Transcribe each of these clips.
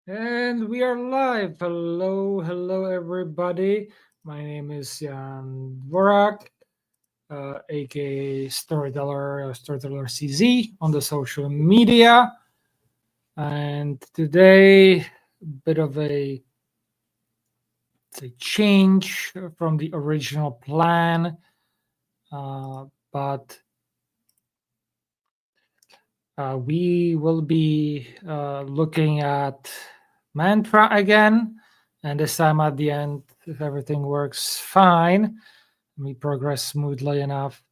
And we are live. Hello, everybody. My name is Jan Dvorak, aka Storyteller CZ on the social media. And today, bit of a change from the original plan, but we will be looking at mantra again. And this time at the end, if everything works fine, we progress smoothly enough,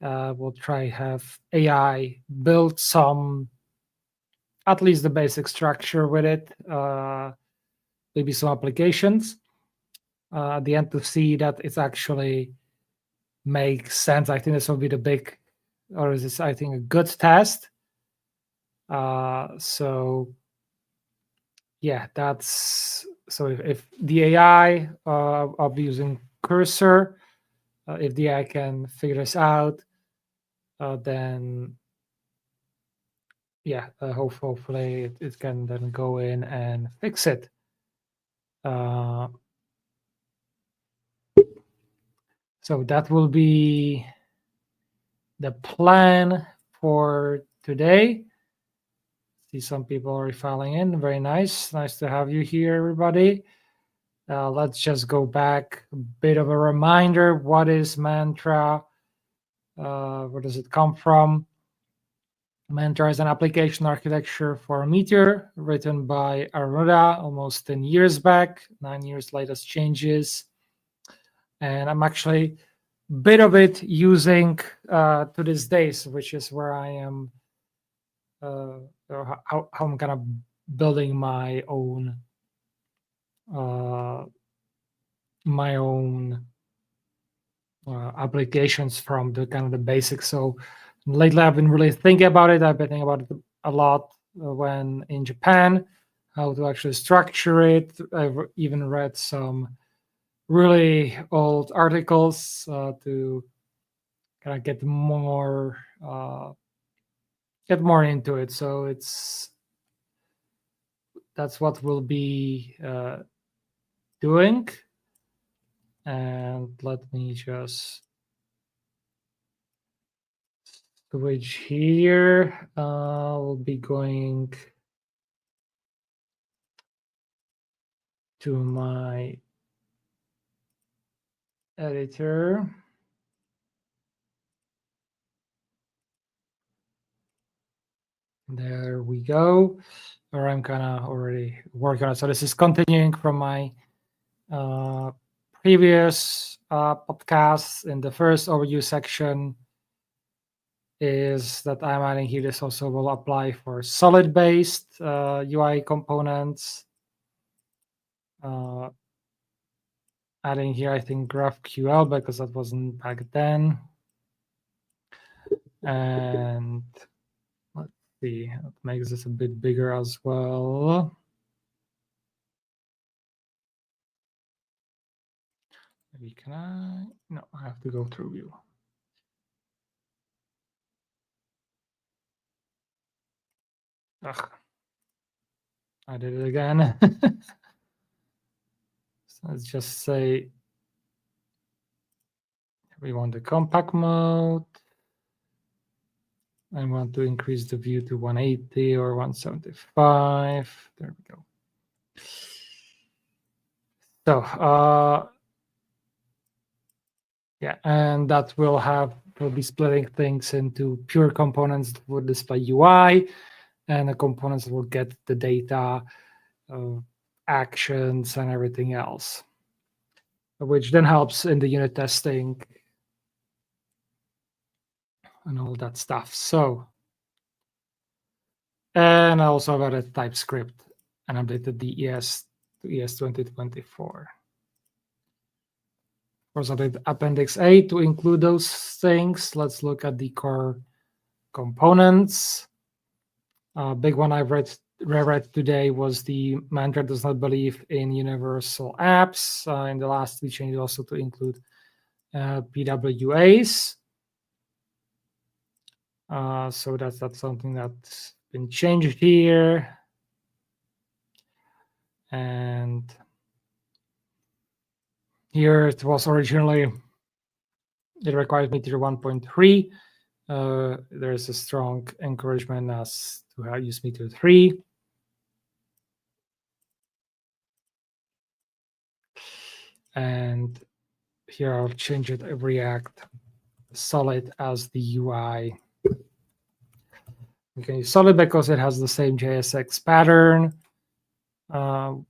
we'll try have AI build some, at least the basic structure with it, maybe some applications at the end to see that it's actually makes sense. I think this will be the big, or is this, I think, a good test. So yeah, that's so if the AI of using cursor, if the AI can figure this out, then yeah, hopefully it can then go in and fix it. So that will be the plan for today. See some people already filing in. Very nice to have you here, everybody. Let's just go back, a bit of a reminder. What is mantra? Where does it come from? Mantra is an application architecture for Meteor written by Aruda almost 10 years back, 9 years latest changes. And I'm actually a bit of it using to this day, which is where I am, how I'm kind of building my own uh, applications from the kind of the basics. So lately, I've been really thinking about it. I've been thinking about it a lot when in Japan, how to actually structure it. I've even read some really old articles to kind of get more into it. So that's what we'll be doing. And let me just switch here. We'll be going to my editor. There we go. Or I'm kind of already working on it. So this is continuing from my previous podcasts. In the first overview section is that I'm adding here. This also will apply for solid-based UI components. Adding here, I think GraphQL because that wasn't back then. And let's see, that makes this a bit bigger as well. Maybe can I? No, I have to go through view. Ugh, I did it again. So let's just say we want the compact mode. I want to increase the view to 180 or 175. There we go. So yeah, and that will be splitting things into pure components that will display UI, and the components will get the data, actions, and everything else, which then helps in the unit testing and all that stuff. So, and I also have added TypeScript and updated the ES to ES 2024. Of course, I did Appendix A to include those things. Let's look at the core components. Big one I've reread today was the mantra does not believe in universal apps. In the last, we changed also to include PWAs. So that's something that's been changed here. And here it was originally, it requires meter 1.3. There's a strong encouragement as to how use meter 3. And here I'll change it, React solid as the UI. We can use solid because it has the same JSX pattern.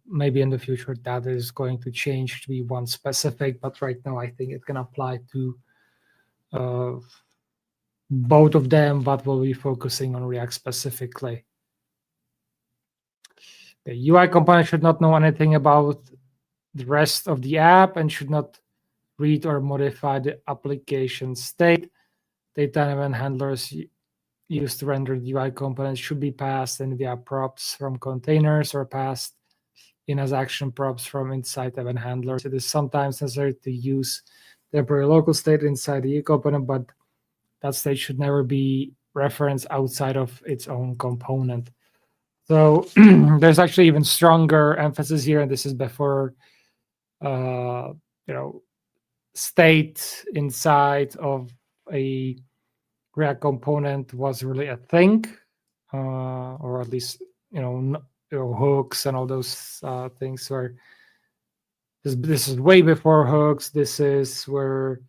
Maybe in the future that is going to change to be one specific, but right now I think it can apply to both of them, but we'll be focusing on React specifically. The UI component should not know anything about the rest of the app and should not read or modify the application state. Data and event handlers used to render the UI components should be passed in via props from containers or passed in as action props from inside event handlers. It is sometimes necessary to use temporary local state inside the UI component, but that state should never be referenced outside of its own component. So there's actually even stronger emphasis here, and this is before state inside of a React component was really a thing, or at least hooks and all those things. Where this is way before hooks. This is where,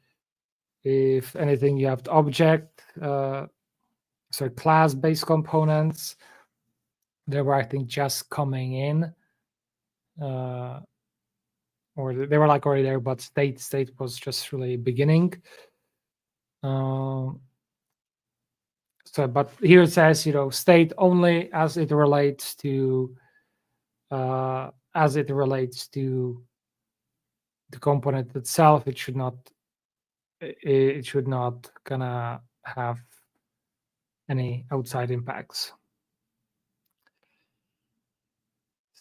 if anything, you have the object, so class-based components. They were, I think, just coming in, or they were like already there, but state was just really beginning. But here it says, state only as it relates to the component itself. It should not gonna have any outside impacts.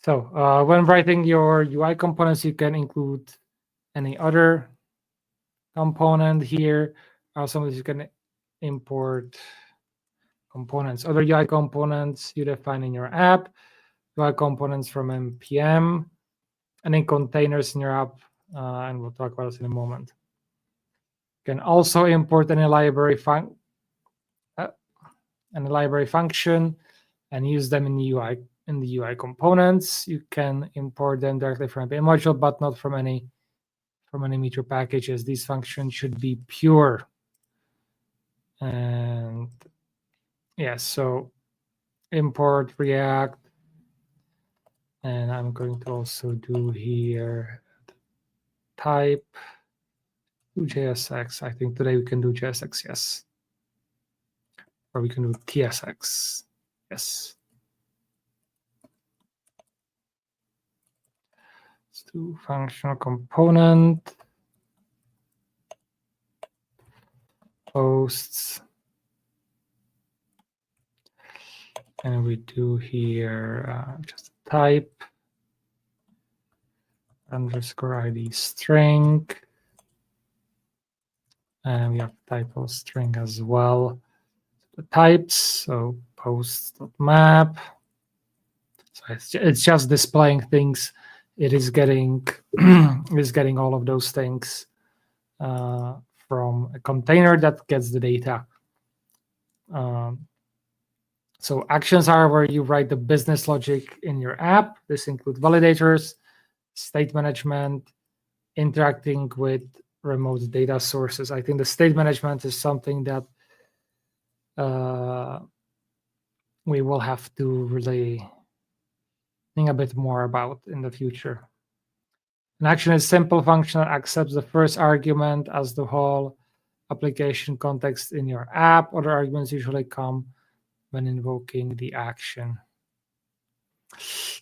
So when writing your UI components, you can include any other component here. Also, you can import components, other UI components you define in your app, UI components from npm, and then containers in your app, and we'll talk about this in a moment. You can also import any library function and use them in the UI components. You can import them directly from npm module, but not from any meter packages. These functions should be pure. And yes, so import React, and I'm going to also do here type JSX. I think today we can do JSX, yes, or we can do TSX, yes. Let's do functional component posts. And we do here just type underscore ID string. And we have typo string as well. The types, so post.map. So it's just displaying things. It is getting all of those things from a container that gets the data. So actions are where you write the business logic in your app. This includes validators, state management, interacting with remote data sources. I think the state management is something that we will have to really think a bit more about in the future. An action is a simple function that accepts the first argument as the whole application context in your app. Other arguments usually come when invoking the action.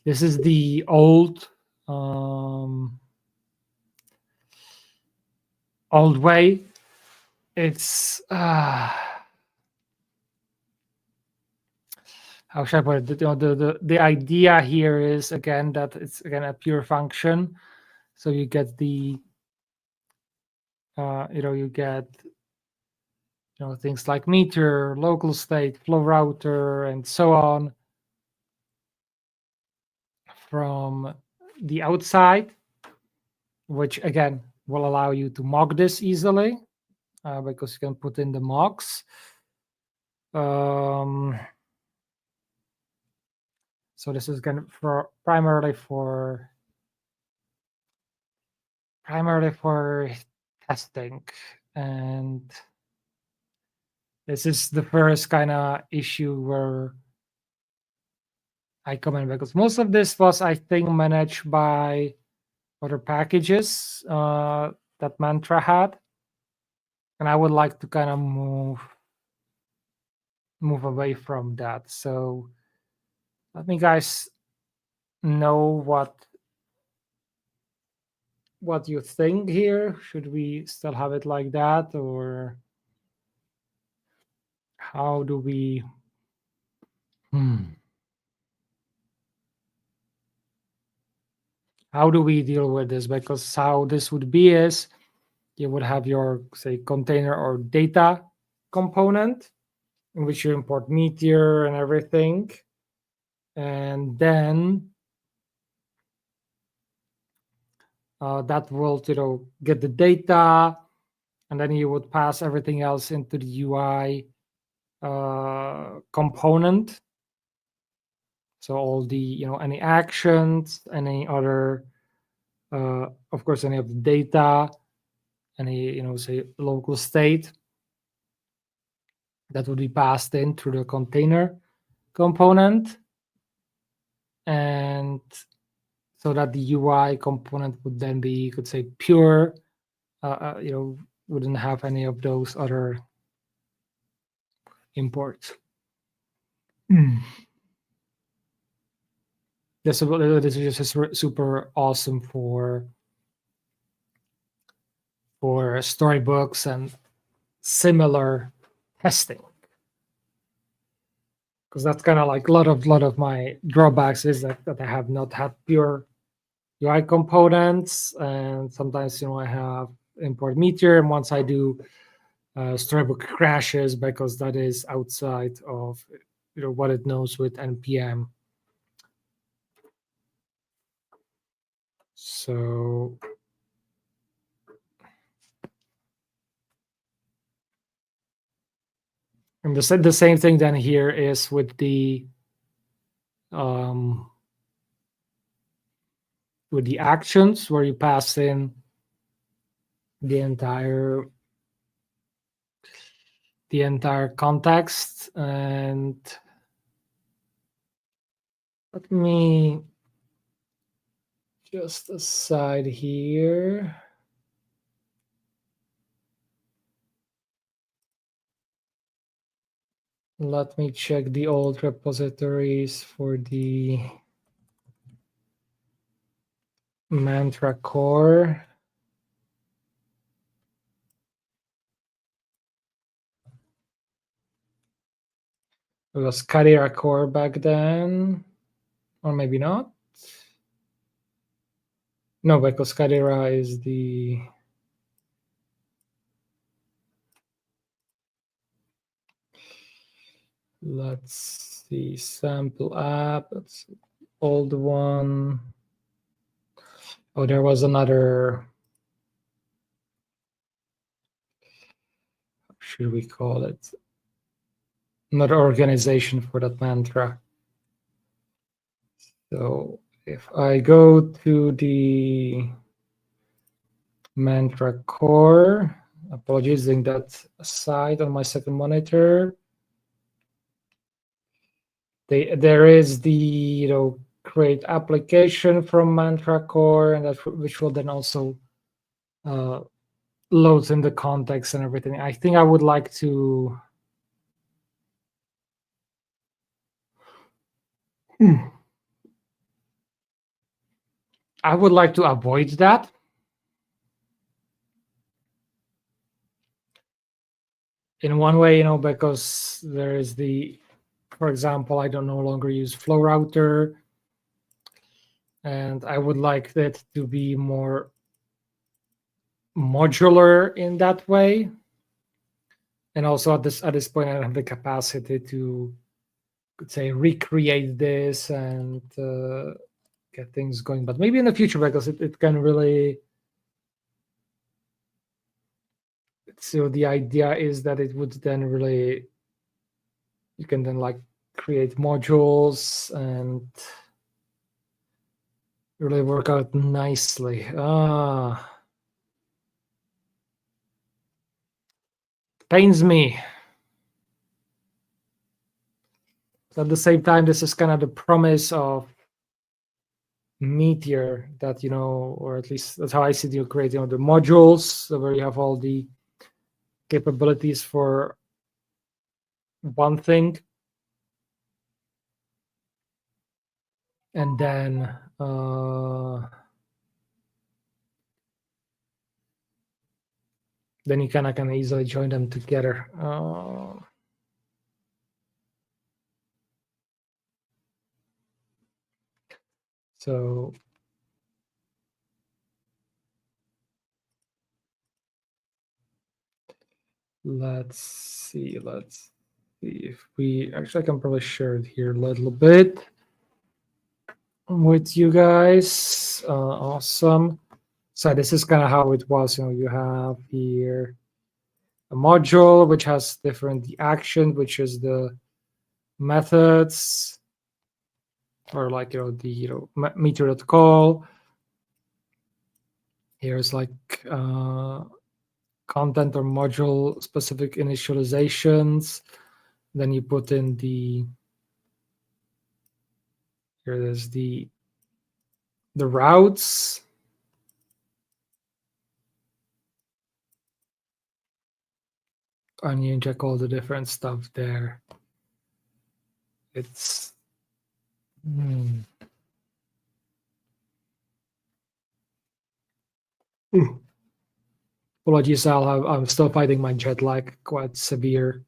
This is the old way. It's how should I put it? The idea here is again that it's a pure function. So you get the you get things like meter, local state, flow router, and so on from the outside, which again will allow you to mock this easily because you can put in the mocks. So this is going for primarily for testing, and this is the first kind of issue where I come in, because most of this was, I think, managed by other packages that Mantra had, and I would like to kind of move away from that. So let me guys know what you think here. Should we still have it like that, or how do we how do we deal with this? Because how this would be is you would have your, say, container or data component in which you import Meteor and everything, and then that will get the data, and then you would pass everything else into the UI component. So all the any actions, any other of course any of the data, any say local state, that would be passed in through the container component, and so that the UI component would then be, you could say, pure, wouldn't have any of those other imports. This is just super awesome for storybooks and similar testing, because that's kind of like a lot of my drawbacks is that I have not had pure UI components, and sometimes I have import Meteor, and once I do, Storybook crashes because that is outside of what it knows with npm. So and the same thing then here is with the actions, where you pass in the entire context. And let me just aside here. Let me check the old repositories for the Mantra core. It was Kadira core back then, or maybe not. No, because Kadira is the let's see, sample app. That's old one. Oh, there was another. How should we call it? Another organization for that Mantra. So if I go to the Mantra core, apologies, doing that aside on my second monitor. There is the create application from Mantra core, and that which will then also load in the context and everything. I think I would like to. I would like to avoid that. In one way, because there is for example, I don't no longer use Flow Router, and I would like that to be more modular in that way. And also at this point, I don't have the capacity to, say, recreate this and get things going. But maybe in the future, because it can really. So the idea is that it would then really, you can then like create modules and really work out nicely. Pains me. But at the same time, this is kind of the promise of Meteor, that, or at least that's how I see you creating the modules, where you have all the capabilities for one thing, and then you can easily join them together. So let's see if we actually, I can probably share it here a little bit with you guys. Awesome. So this is kind of how it was. You have here a module which has different the action, which is the methods, or like the meter.call. Here's like content or module specific initializations. Then you put in here is the routes. And you inject all the different stuff there. It's apologies, Al. I'm still fighting my jet lag quite severe,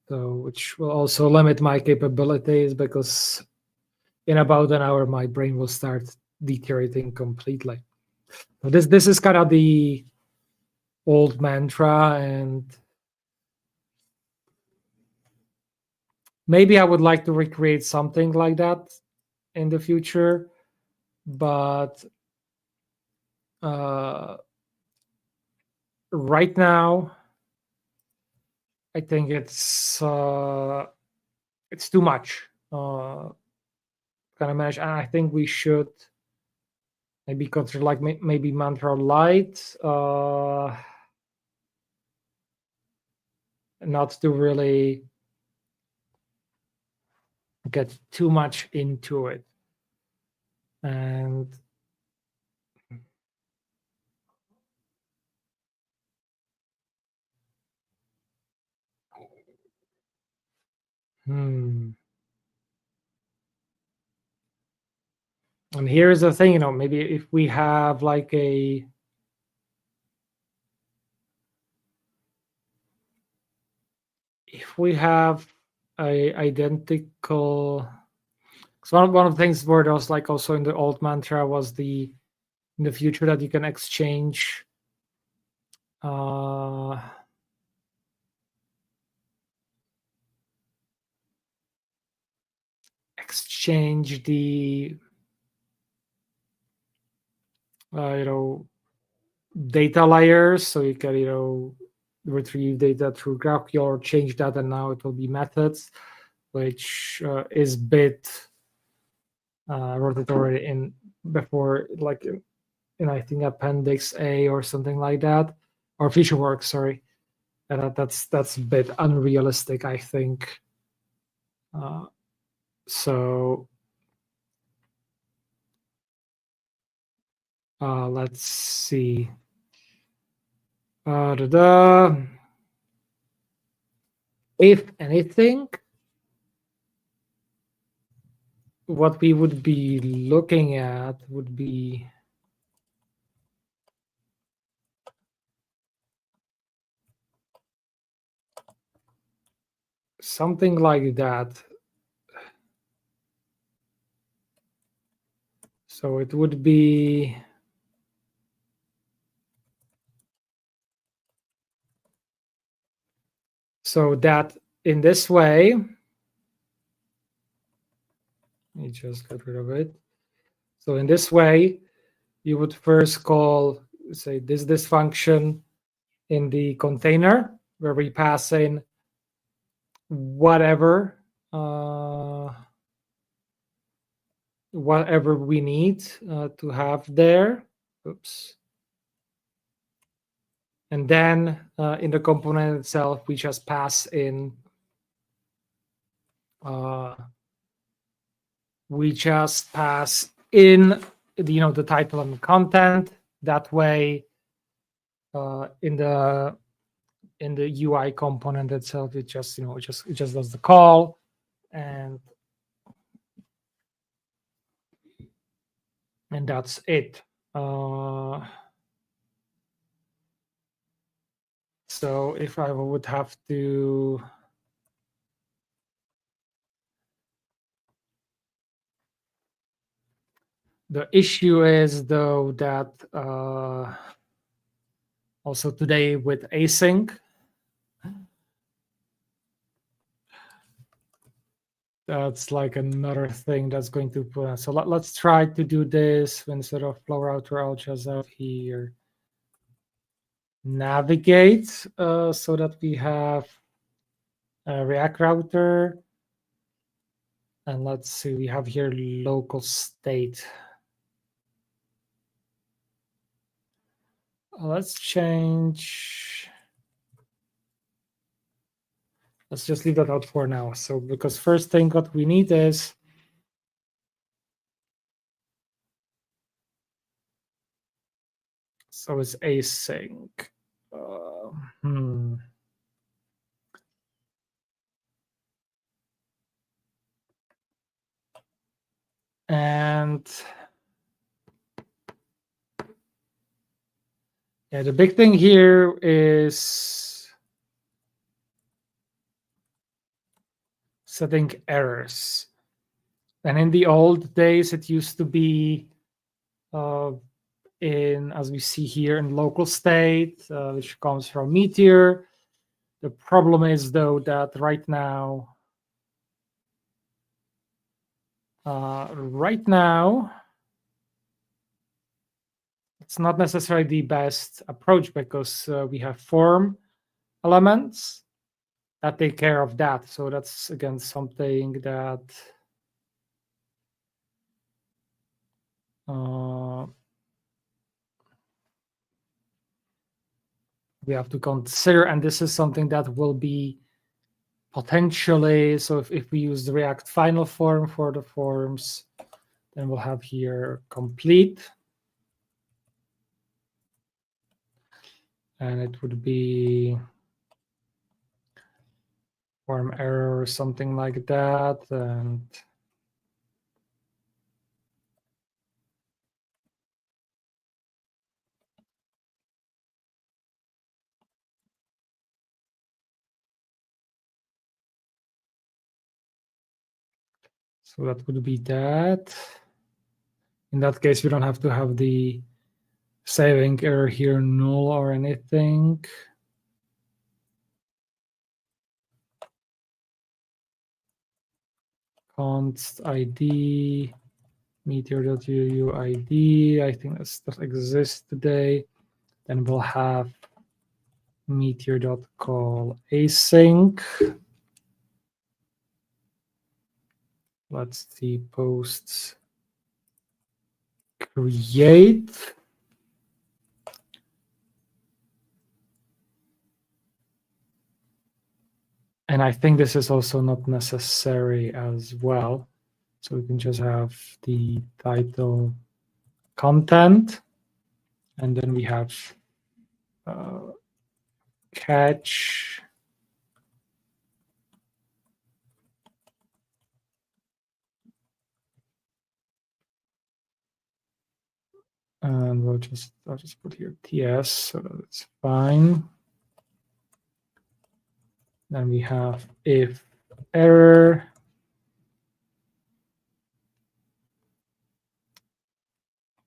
so which will also limit my capabilities, because in about an hour my brain will start deteriorating completely. So this is kind of the old mantra, and maybe I would like to recreate something like that in the future, but right now I think it's too much kind of manage. And I think we should maybe consider like maybe mantra light, not to really get too much into it. And and here's the thing, maybe if we have like a identical, so one of the things where there was like also in the old mantra was in the future that you can exchange the data layers, so you can retrieve data through GraphQL or change that, and now it will be methods, which is bit wrote it already in before, like in I think Appendix A or something like that, or FeatureWorks, sorry. And that's a bit unrealistic, I think. So let's see. If anything, what we would be looking at would be something like that. So it would be so that in this way, me just get rid of it. So in this way, you would first call, say, this function in the container where we pass in whatever whatever we need to have there. Oops. And then in the component itself, we just pass in the title and the content. That way, in the UI component itself, it just does the call, and that's it. So if I would have to the issue is though that also today with async, that's like another thing that's going to put. So let's try to do this instead of flow router. I'll just have here navigate so that we have a React router. And let's see, we have here local state. Let's change. Let's just leave that out for now. So because first thing what we need is so it's async. And yeah, the big thing here is setting errors. And in the old days, it used to be as we see here, in local state, which comes from Meteor. The problem is, though, that right now, it's not necessarily the best approach because we have form elements that take care of that. So that's, again, something that we have to consider. And this is something that will be potentially, so if we use the React final form for the forms, then we'll have here complete. And it would be form error or something like that. And so that would be that. In that case, we don't have to have the saving error here null or anything. Const ID meteor.uuid. I think that stuff exists today. Then we'll have meteor.call async. Let's see, posts create. And I think this is also not necessary as well. So we can just have the title content, and then we have catch. And I'll just put here TS so that it's fine. Then we have if error.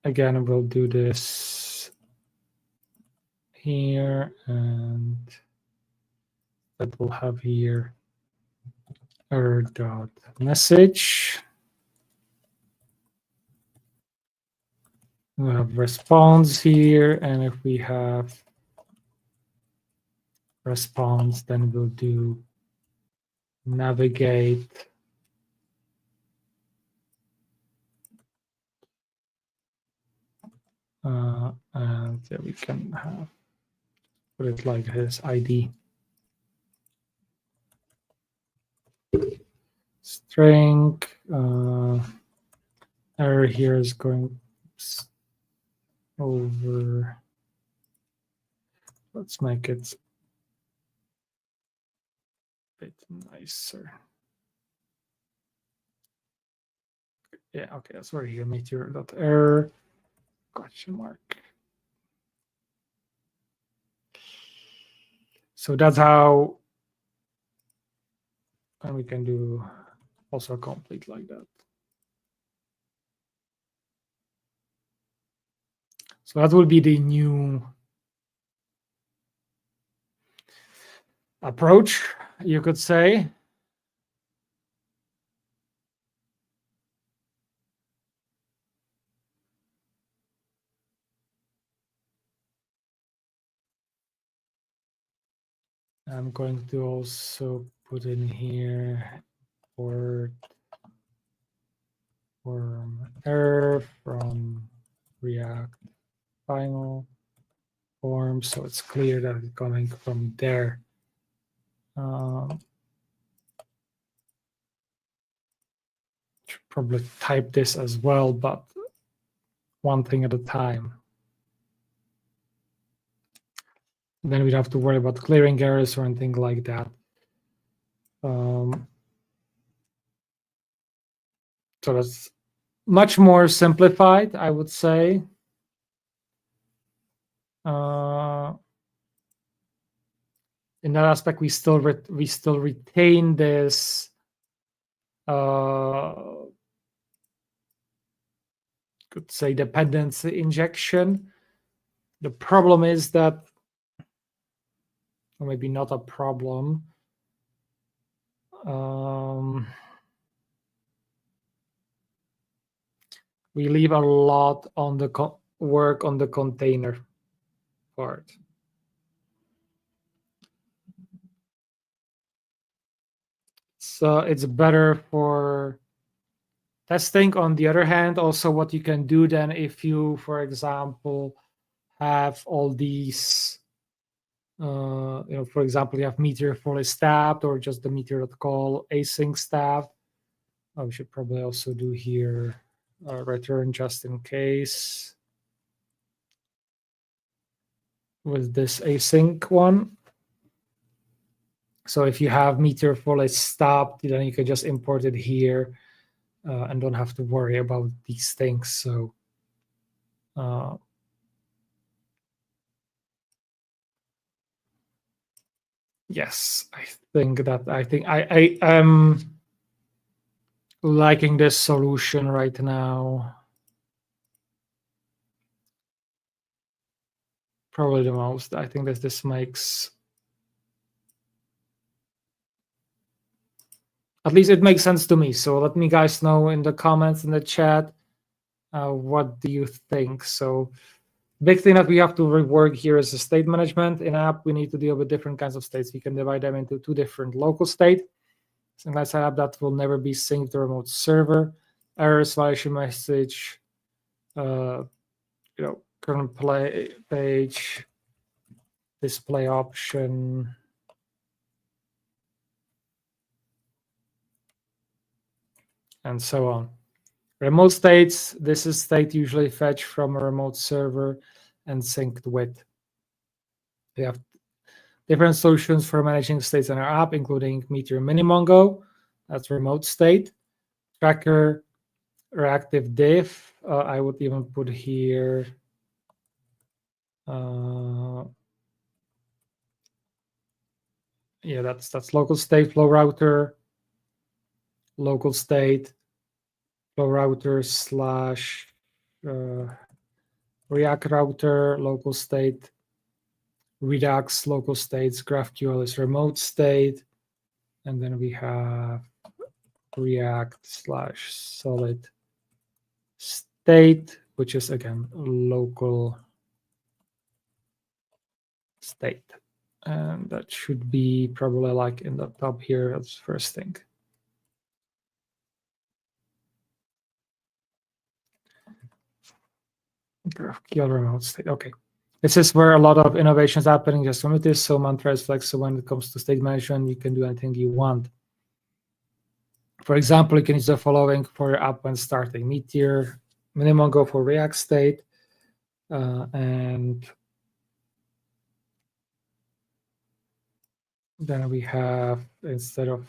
Again, we'll do this here, and that will have here error.message. We have response here, and if we have response, then we'll do navigate. And yeah, we can have put it like his ID. String error here is going over. Let's make it a bit nicer. Yeah, okay, that's where here meteor.error question mark. So that's how, and we can do also complete like that. So that will be the new approach, you could say. I'm going to also put in here for error from React final form, so it's clear that it's coming from there. Should probably type this as well, but one thing at a time. Then we'd have to worry about clearing errors or anything like that. So that's much more simplified, I would say. In that aspect, we still retain this could say dependency injection. The problem is that, or maybe not a problem. We leave a lot on the work on the container part. So it's better for testing. On the other hand, also what you can do then, if you, for example, have all these, for example, you have meteor fully staffed or just the meteor.call async staffed. We should probably also do here return just in case with this async one. So if you have meteor fully stopped, then you can just import it here and don't have to worry about these things. So yes, I think I am liking this solution right now. Probably the most. I think that this makes, at least it makes sense to me. So let me guys know in the comments in the chat, what do you think? So big thing that we have to rework here is the state management. In app, we need to deal with different kinds of states. We can divide them into two different local state. So let's app that will never be synced to remote server. Errors, violation message, current play page, display option, and so on. Remote states, this is state usually fetched from a remote server and synced with. We have different solutions for managing states in our app, including Meteor Minimongo, that's remote state, tracker, reactive diff. I would even put here yeah, that's local state flow router, local state, flow router slash React router, local state, Redux, local states, GraphQL is remote state, and then we have React slash solid state. which is again local state. And that should be probably like in the top here as first thing. GraphQL remote state. Okay. This is where a lot of innovations happening just from this. So Mantra is flexible when it comes to state management. You can do anything you want. For example, you can use the following for your app when starting. Meteor, minimum go for React state, and then we have, instead of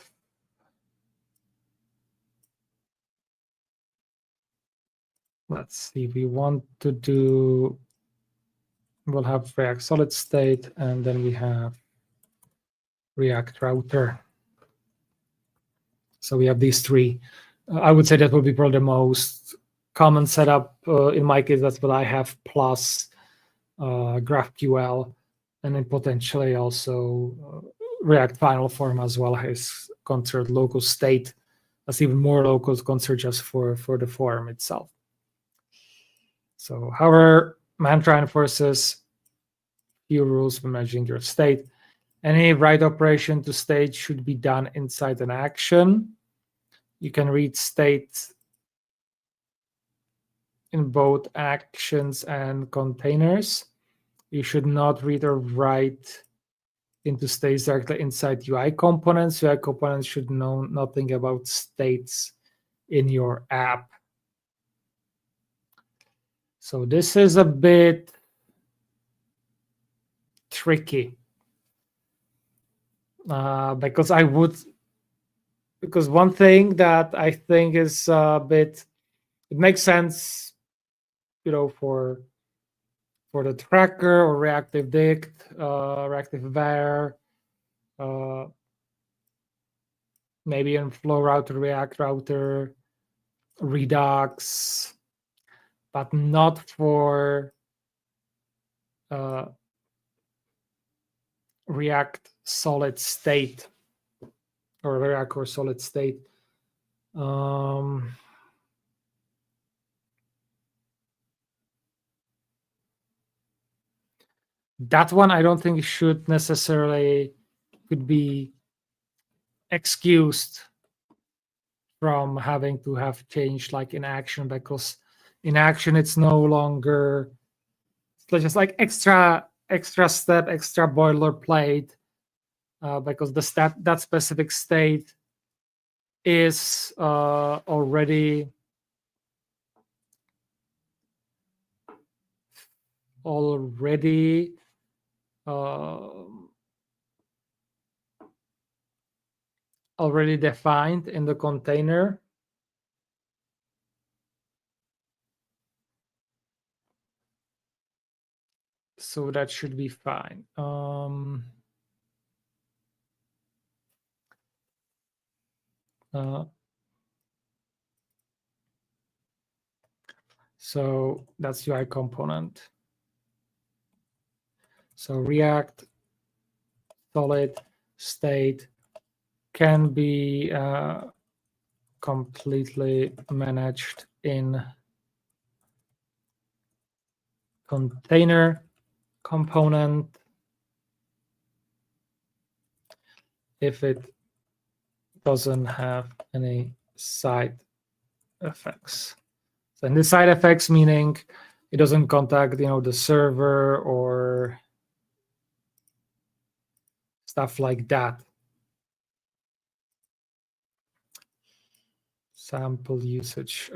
let's see, we want to do, we'll have React solid state, and then we have React router. So we have these three. I would say that will be probably the most common setup. In my case, that's what I have, plus GraphQL, and then potentially also React final form as well is considered local state. That's even more local, considered just for the form itself. So however, Mantra enforces few rules for managing your state. Any write operation to state should be done inside an action. You can read state in both actions and containers. You should not read or write into states directly inside UI components. UI components should know nothing about states in your app. So this is a bit tricky because one thing that I think is a bit, it makes sense, for the tracker or reactive dict, reactive var, maybe in flow router, React router, Redux, but not for React solid state or React or solid state. That one I don't think should necessarily could be excused from having to have changed like in action, because in action it's no longer, it's just like extra step, extra boilerplate, because that specific state is already defined in the container. So that should be fine. So that's UI component. So React solid state can be completely managed in container component if it doesn't have any side effects. So in the side effects, meaning it doesn't contact, the server or stuff like that. Sample usage.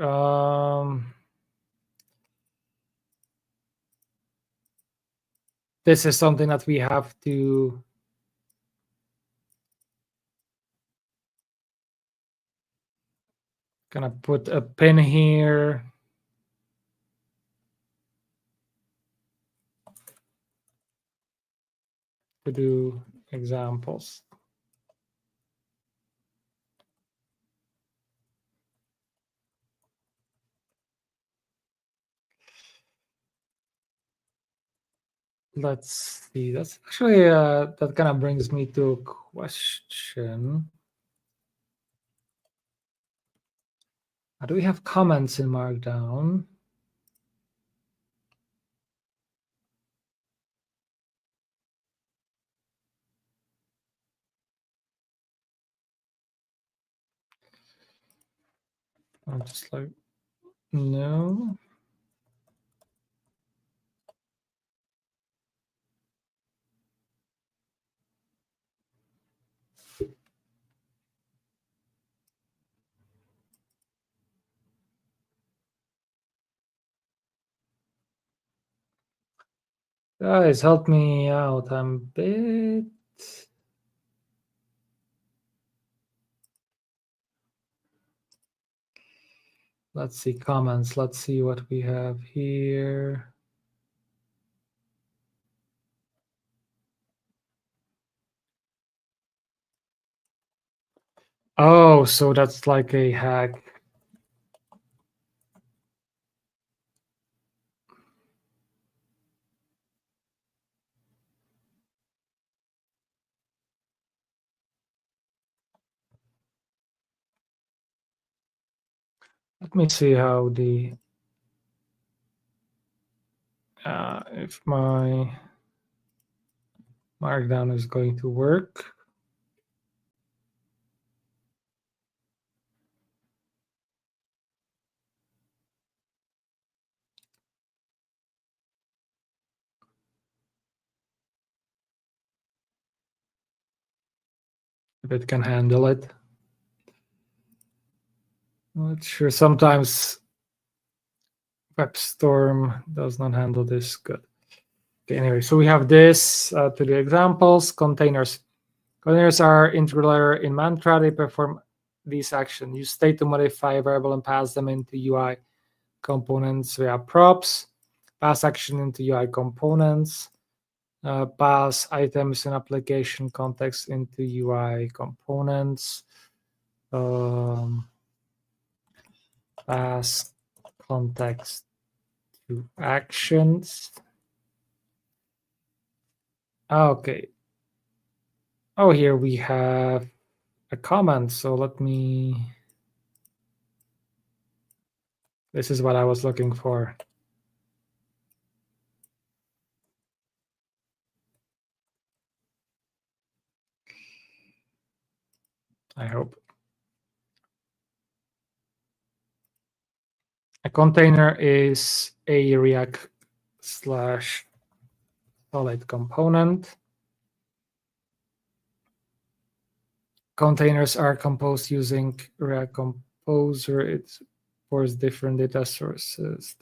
This is something that we have to kind of put a pin here. To do examples. Let's see. That's actually that kind of brings me to a question. Do we have comments in Markdown? I'm just like, no. Guys, help me out. I'm a bit. Let's see comments. Let's see what we have here. Oh, so that's like a hack. Let me see how the if my markdown is going to work. If it can handle it. Not sure. Sometimes WebStorm does not handle this good. Okay, anyway, so we have this to the examples. Containers. Containers are integral in Mantra. They perform these actions. Use state to modify a variable and pass them into UI components via props. Pass action into UI components. Pass items in application context into UI components. Pass context to actions. Okay. Oh, here we have a comment. So let me. This is what I was looking for. I hope. A container is a React / solid component. Containers are composed using React Composer. It supports different data sources.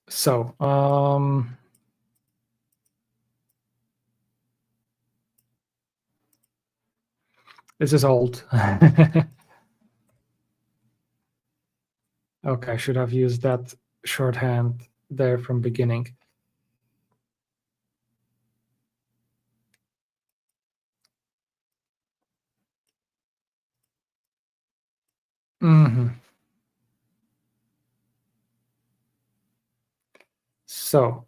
So, this is old. Okay, I should have used that shorthand there from beginning. So,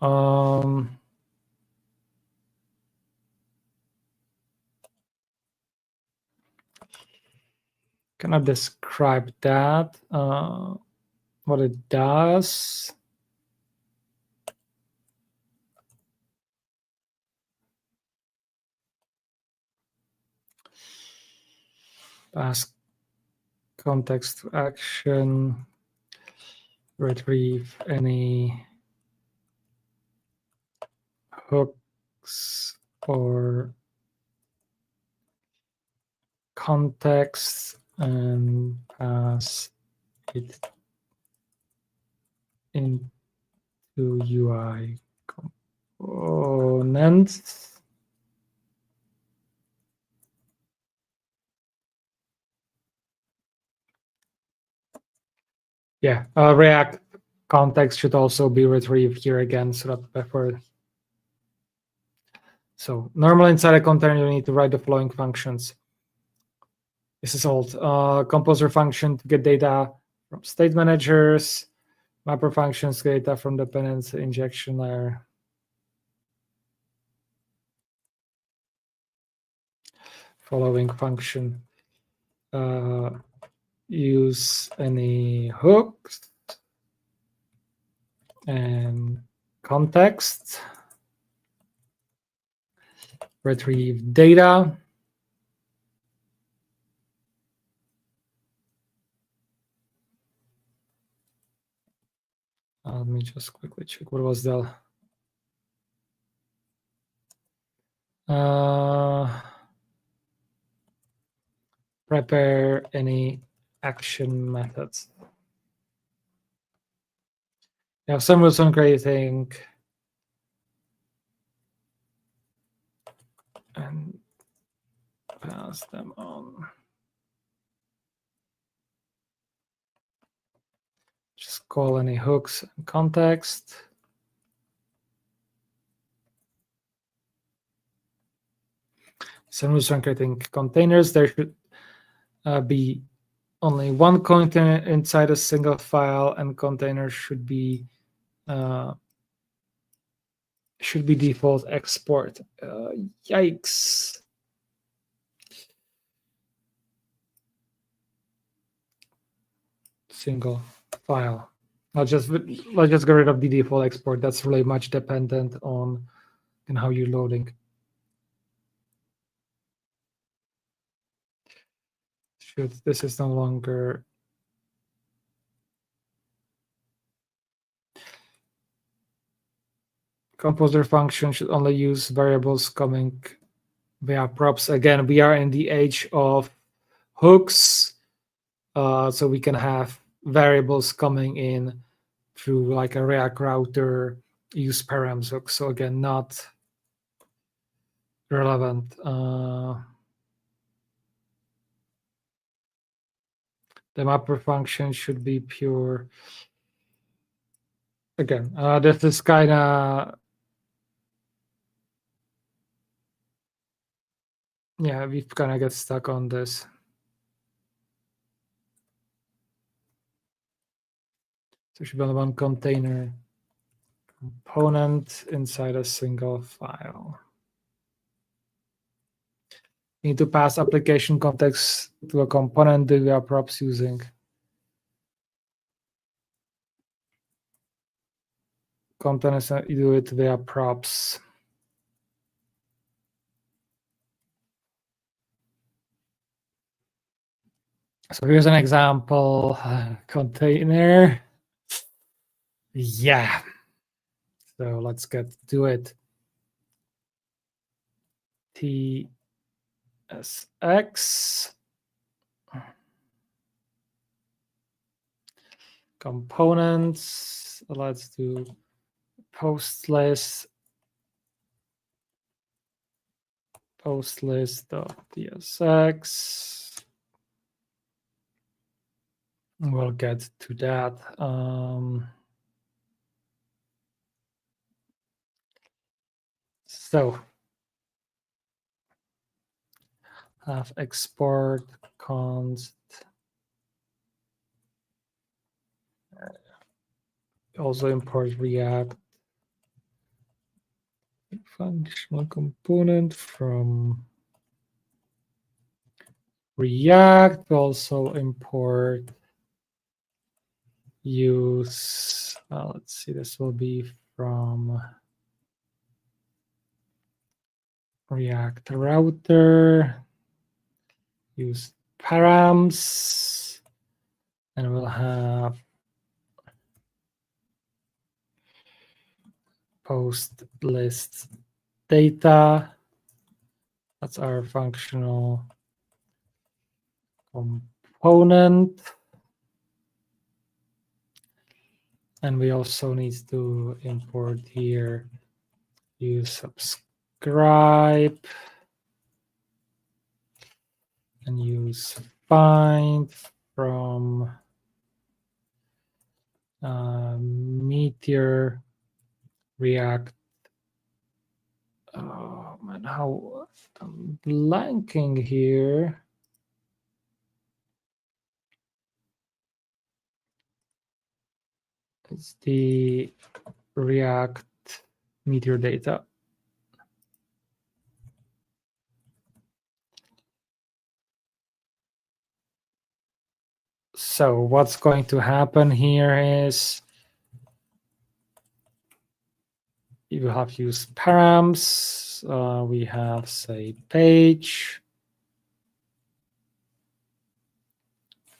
can I describe that? What it does? Pass context to action, retrieve any hooks or context and pass it into UI components. Yeah, React context should also be retrieved here again, so that before. So normally inside a container, you need to write the following functions. This is old. Composer function to get data from state managers. Mapper functions data from dependency injection layer. Following function. Use any hooks and context. retrieve data. Let me just quickly check what was the prepare any action methods. You have some rules on creating and pass them on. Just call any hooks and context. Some rules on creating containers. There should be only one container inside a single file, and containers should be default export. Yikes. Single file. Let's just get rid of the default export. That's really much dependent on how you're loading. This is no longer composer function should only use variables coming via props. Again, we are in the age of hooks, so we can have variables coming in through like a React router, use params hook. So again, not relevant. The mapper function should be pure. Again, this is kind of, yeah, we kind of get stuck on this. So it should be only one container component inside a single file. You need to pass application context to a component that we are props using. Components, you do it via props. So here's an example container. Yeah. So let's get to it. TSX components. Let's do post list .tsx. We'll get to that. So have export const. Also import React functional component from React. Also import use. Let's see. This will be from React router. Use params, and we'll have post list data. That's our functional component. And we also need to import here use subscribe and use find from Meteor React. Oh man, how I'm blanking here. It's the React Meteor data. So what's going to happen here is you will have to use params. we have, say, page.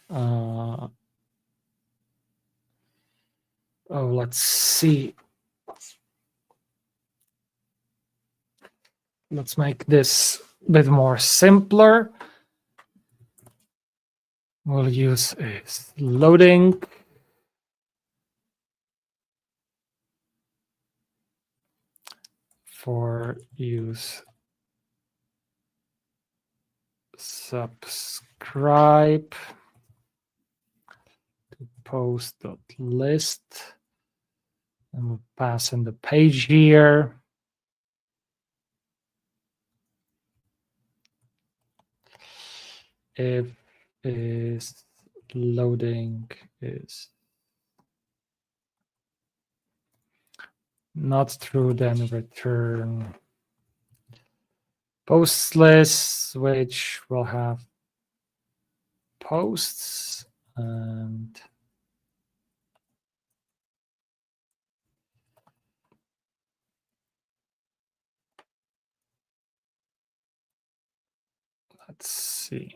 Oh, let's see. Let's make this a bit more simpler. We'll use is loading. For use subscribe to post.list, and we'll pass in the page here. If is loading is not true, then return posts list, which will have posts, and let's see.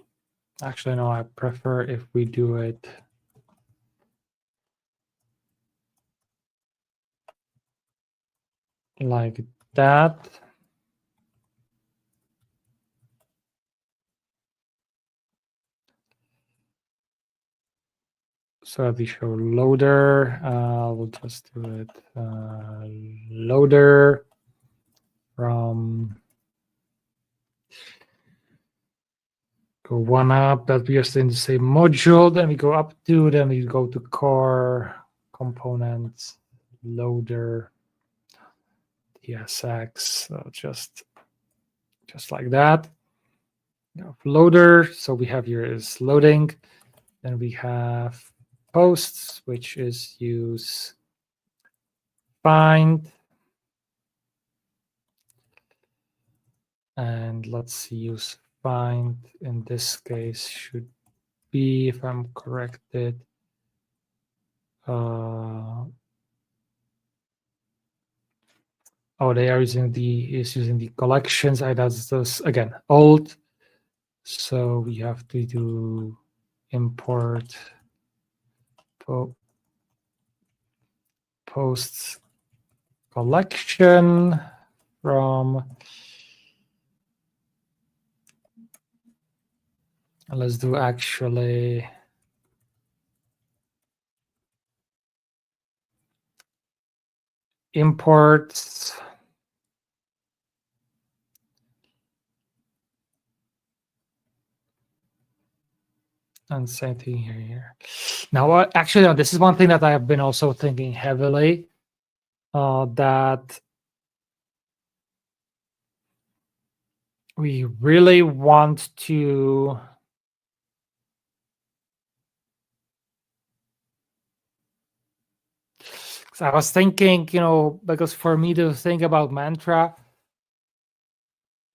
Actually, no, I prefer if we do it like that. So we show loader, we'll just do it loader from go one up that we are still in the same module, then we go up to, then we go to core components, loader, tsx, so just like that. Loader, so we have here is loading, then we have posts, which is use find, and let's use find in this case should be, if I'm corrected, oh, they are using the collections. That's those again old, so we have to do import posts collection from, let's do actually imports and same thing here. Now, actually, no, this is one thing that I have been also thinking heavily, that we really want to so I was thinking, because for me to think about mantra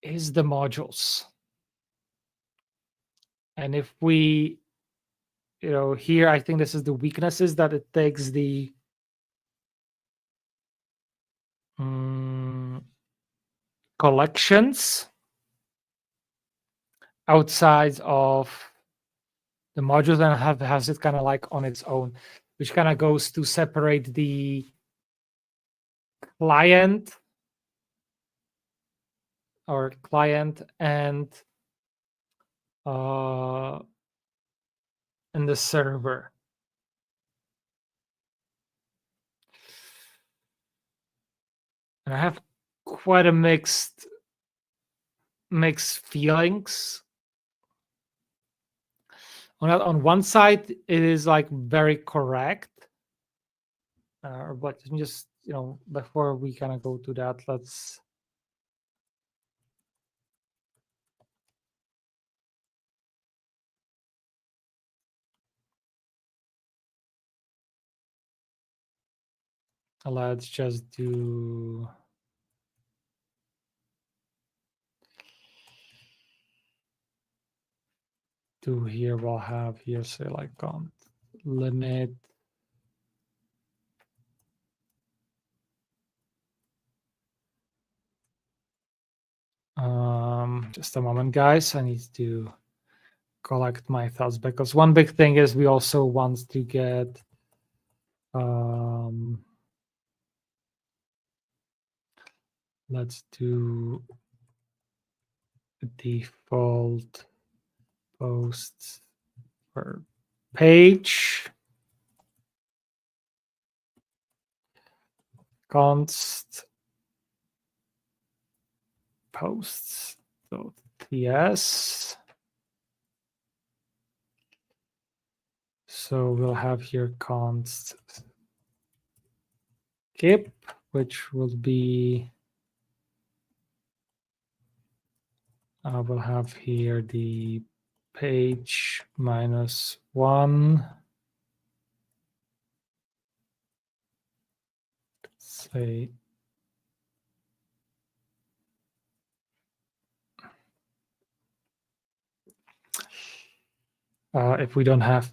is the modules. And if we, here, I think this is the weaknesses that it takes the collections outside of the modules and has it kind of like on its own, which kind of goes to separate the client and the server. And I have quite a mixed feelings. On one side, it is like very correct. But just, before we kind of go to that, let's just do here, we'll have here, say like limit Just a moment, guys. I need to collect my thoughts, because one big thing is we also want to get let's do default posts per page, const posts.ts. So we'll have here const skip, which will be, we'll have here the page -1. Say if we don't have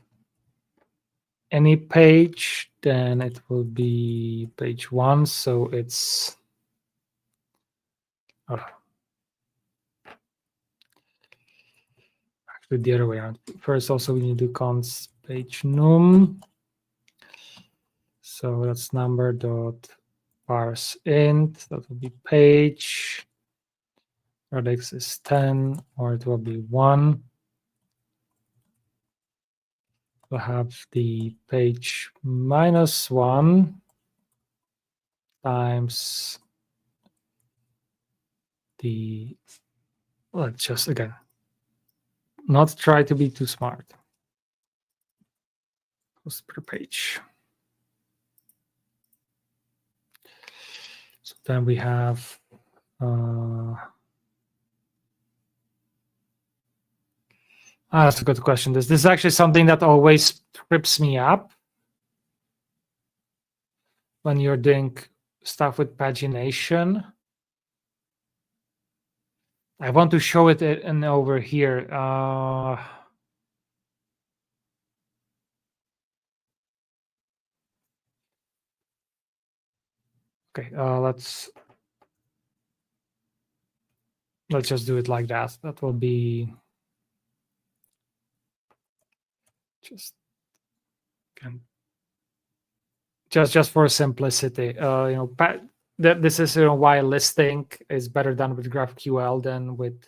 any page, then it will be page 1. So it's actually the other way around. First, also we need to const page num. So that's number dot parse int. That will be page. Radix is 10, or it will be 1. We'll have the page -1 times the, let's just again not try to be too smart, post per page. So then we have that's a good question. This is actually something that always trips me up when you're doing stuff with pagination. I want to show it in over here. Okay, let's just do it like that. That will be just for simplicity. This is why listing is better done with GraphQL than with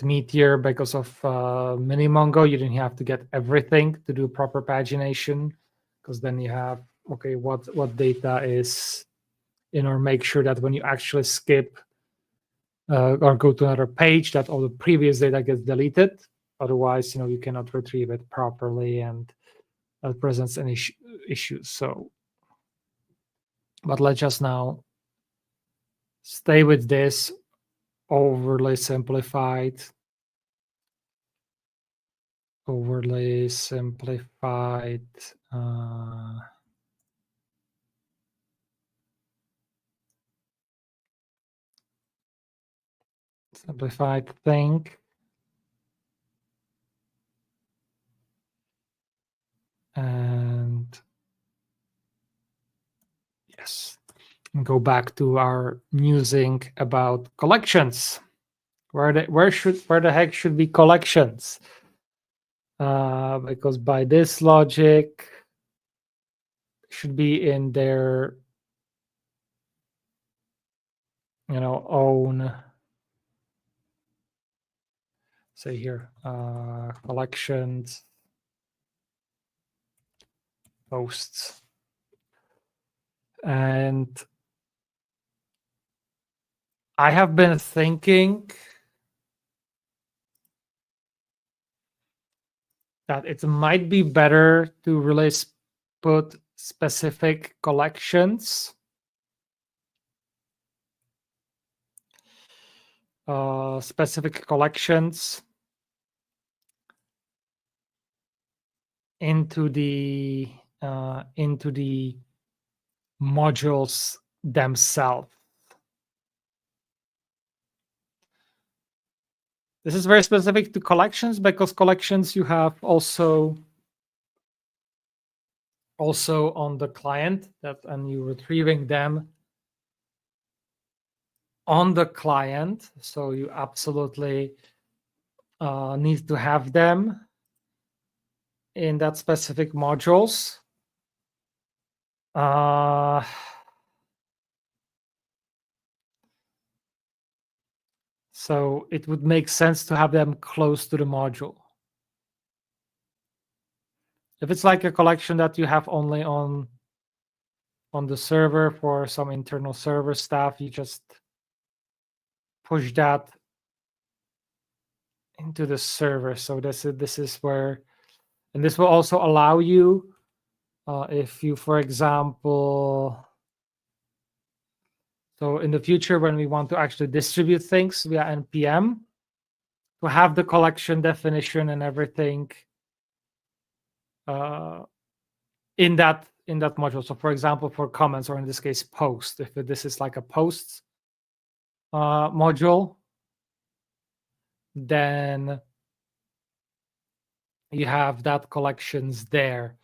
Meteor, because of Minimongo. You didn't have to get everything to do proper pagination, because then you have, okay, what data is in, or make sure that when you actually skip or go to another page, that all the previous data gets deleted. Otherwise, you cannot retrieve it properly, and that presents an issues. So, but let's just now stay with this overly simplified thing. And yes, and go back to our musing about collections. Where the heck should be collections? Because by this logic, should be in their own, say here, collections posts. And I have been thinking that it might be better to really put specific collections into the modules themselves. This is very specific to collections, because collections you have also on the client, and you're retrieving them on the client, so you absolutely need to have them in that specific modules. So it would make sense to have them close to the module. If it's like a collection that you have only on the server for some internal server stuff, you just push that into the server. So this is where, and this will also allow you, if you, for example, so in the future when we want to actually distribute things via npm, to have the collection definition and everything in that module. So for example, for comments, or in this case post, if this is like a posts module, then you have that collections there,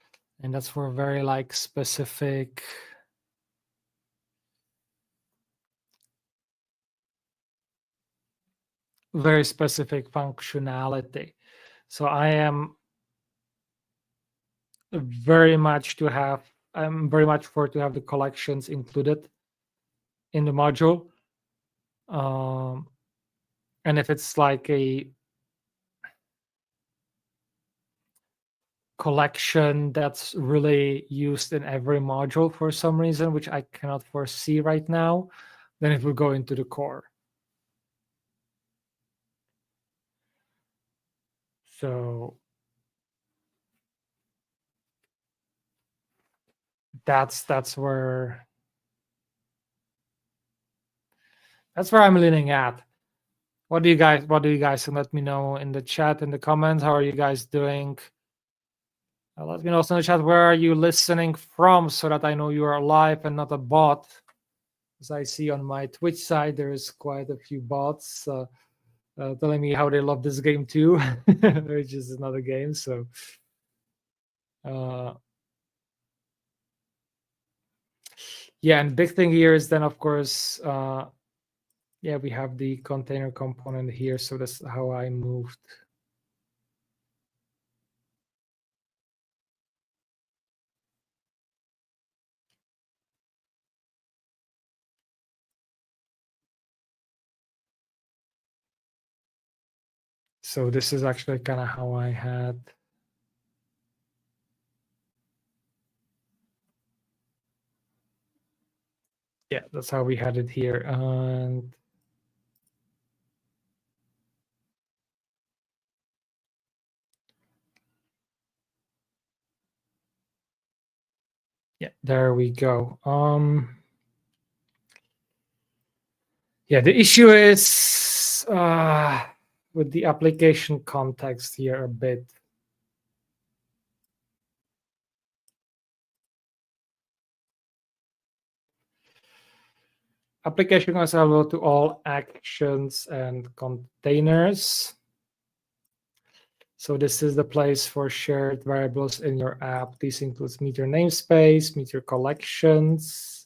and that's for very like specific very specific functionality. So I am very much to have, I'm very much for to have the collections included in the module. And if it's like a collection that's really used in every module for some reason, which I cannot foresee right now, then it will go into the core. So that's where I'm leaning at. What do you guys let me know in the chat, in the comments? How are you guys doing? Let me know also in the chat, where are you listening from, so that I know you are live and not a bot. As I see on my Twitch side, there is quite a few bots telling me how they love this game too, which is another game. So yeah, and big thing here is then, of course, yeah, we have the container component here. So that's how I moved. So this is actually kind of how I had. Yeah, that's how we had it here. And yeah, there we go. Yeah, the issue is with the application context here a bit. Application is available to all actions and containers. So this is the place for shared variables in your app. This includes meter namespace, meter collections,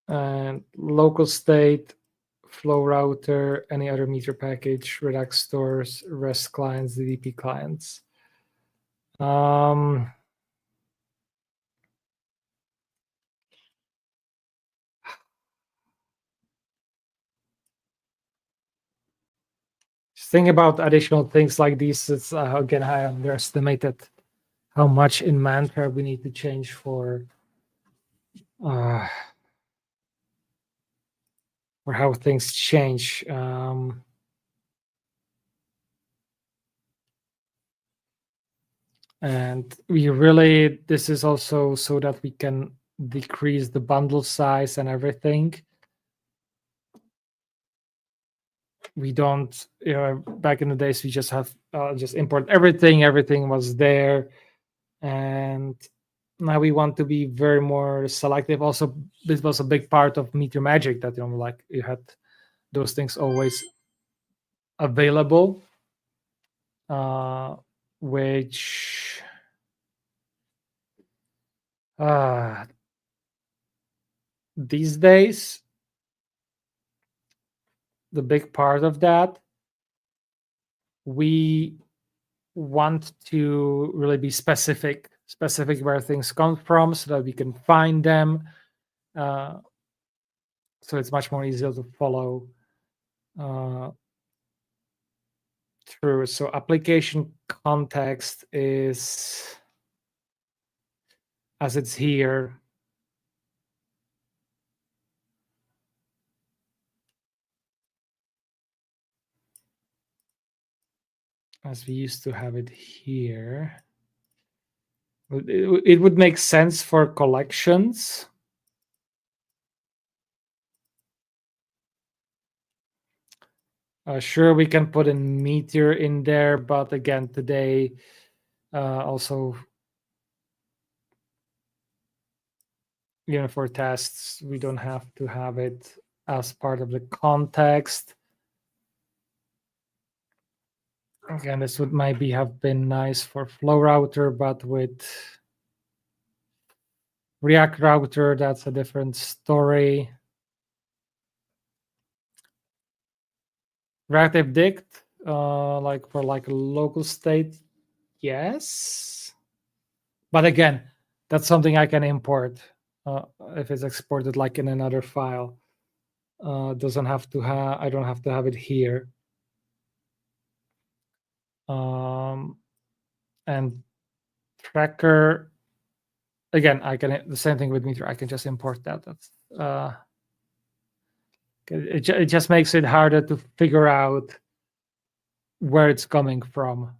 and local state, flow router, any other meter package, Redux stores, REST clients, DDP clients. Think about additional things like these. It's again, I underestimated how much in manpower we need to change for how things change. And we really, this is also so that we can decrease the bundle size and everything. We don't, back in the days, we just have just import everything. Everything was there. And now we want to be very more selective. Also, this was a big part of Meet Your Magic, that, like you had those things always available, which these days, the big part of that, we want to really be specific where things come from so that we can find them. So it's much more easier to follow through. So application context is as it's here. As we used to have it here. It would make sense for collections. Sure, we can put a meteor in there, but again, today also, for tests, we don't have to have it as part of the context. Again, this would maybe have been nice for Flow Router, but with React Router, that's a different story. Reactive dict, like for like a local state, yes. But again, that's something I can import if it's exported like in another file. Doesn't have to have. I don't have to have it here. And tracker. Again, I can the same thing with meter. I can just import that. That's it just makes it harder to figure out where it's coming from.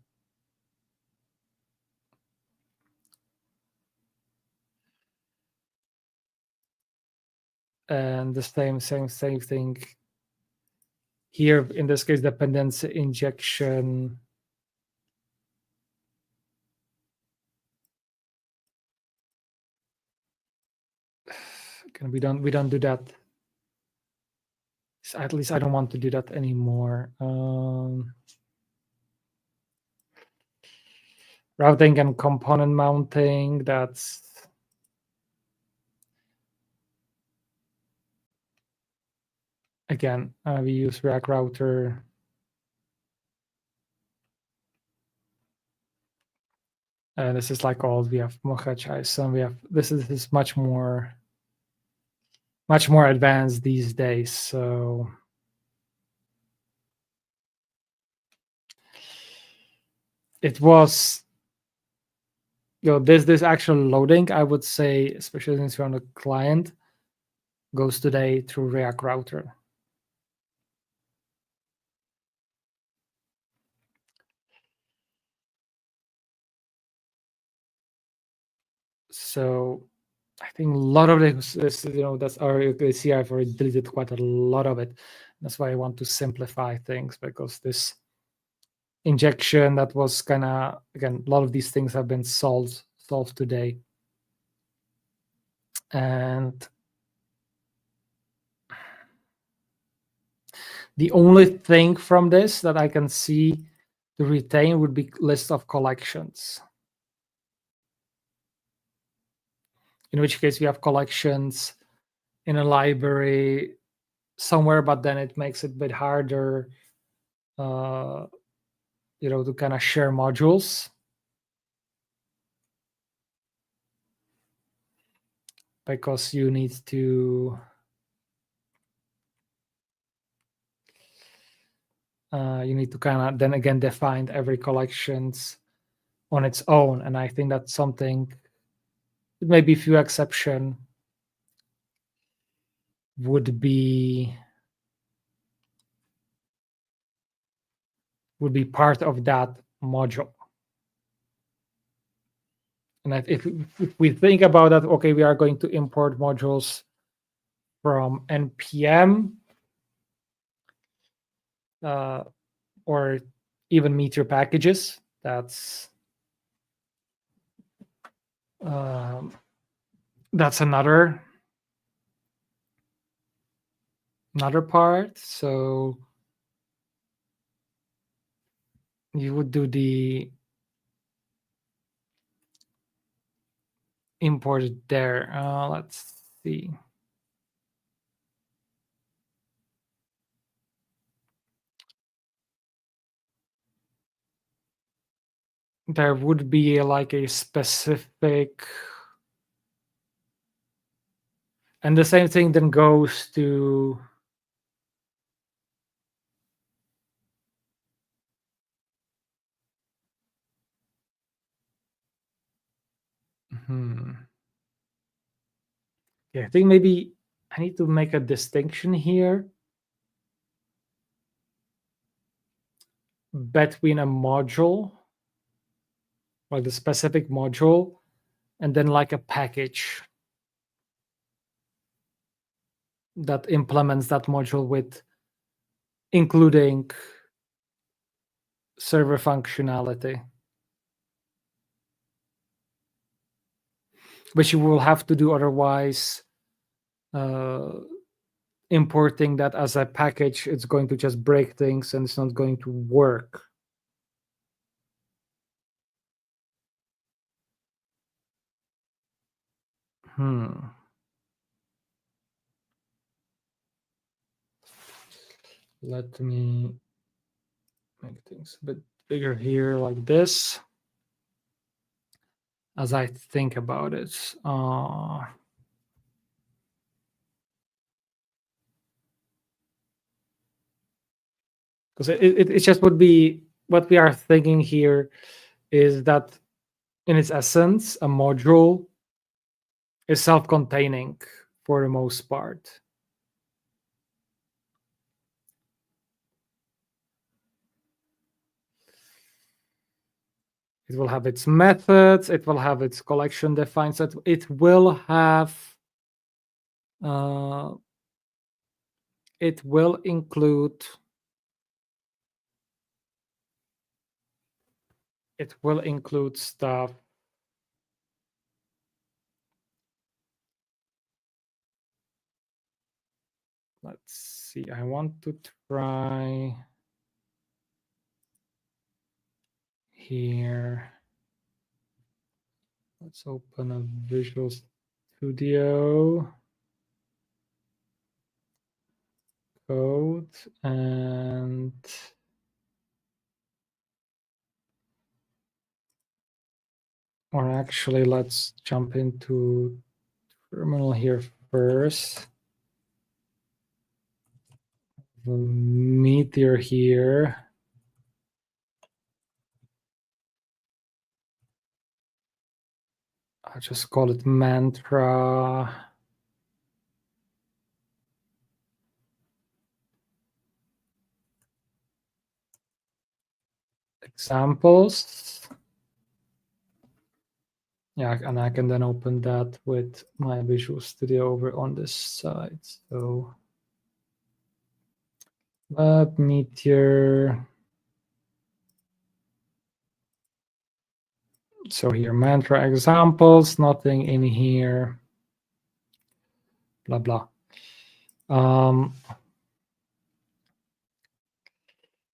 And the same thing here. In this case, dependency injection. We don't do that. At least I don't want to do that anymore. Routing and component mounting, that's again, we use React Router. This is like all we have Mocha and we have this is much more advanced these days. So it was this actual loading, I would say, especially since you're on a client, goes today through React Router. So I think a lot of this, that's already see I've already deleted quite a lot of it. That's why I want to simplify things, because this injection that was kind of, again, a lot of these things have been solved today. And the only thing from this that I can see to retain would be list of collections. In which case we have collections in a library somewhere, but then it makes it a bit harder, to kind of share modules. Because you need to kind of then again define every collections on its own, and I think that's something, maybe a few exception, would be part of that module. And if we think about that, okay, we are going to import modules from npm or even meteor packages. That's another part. So you would do the import there. Let's see. there would be like a specific, and the same thing then goes to yeah, I think maybe I need to make a distinction here between a module, like the specific module, and then like a package that implements that module with including server functionality, which you will have to do otherwise. Importing that as a package, it's going to just break things and it's not going to work. Let me make things a bit bigger here like this as I think about it. Because it just would be what we are thinking here is that in its essence, a module is self-containing for the most part. It will have its methods, it will have its collection defined, so it will have it will include stuff. Let's see, I want to try here. Let's open a Visual Studio Code and or actually let's jump into terminal here first. Meteor here. I'll just call it mantra. Examples. Yeah, and I can then open that with my Visual Studio over on this side. So Meteor. So here, mantra examples, nothing in here. Blah, blah.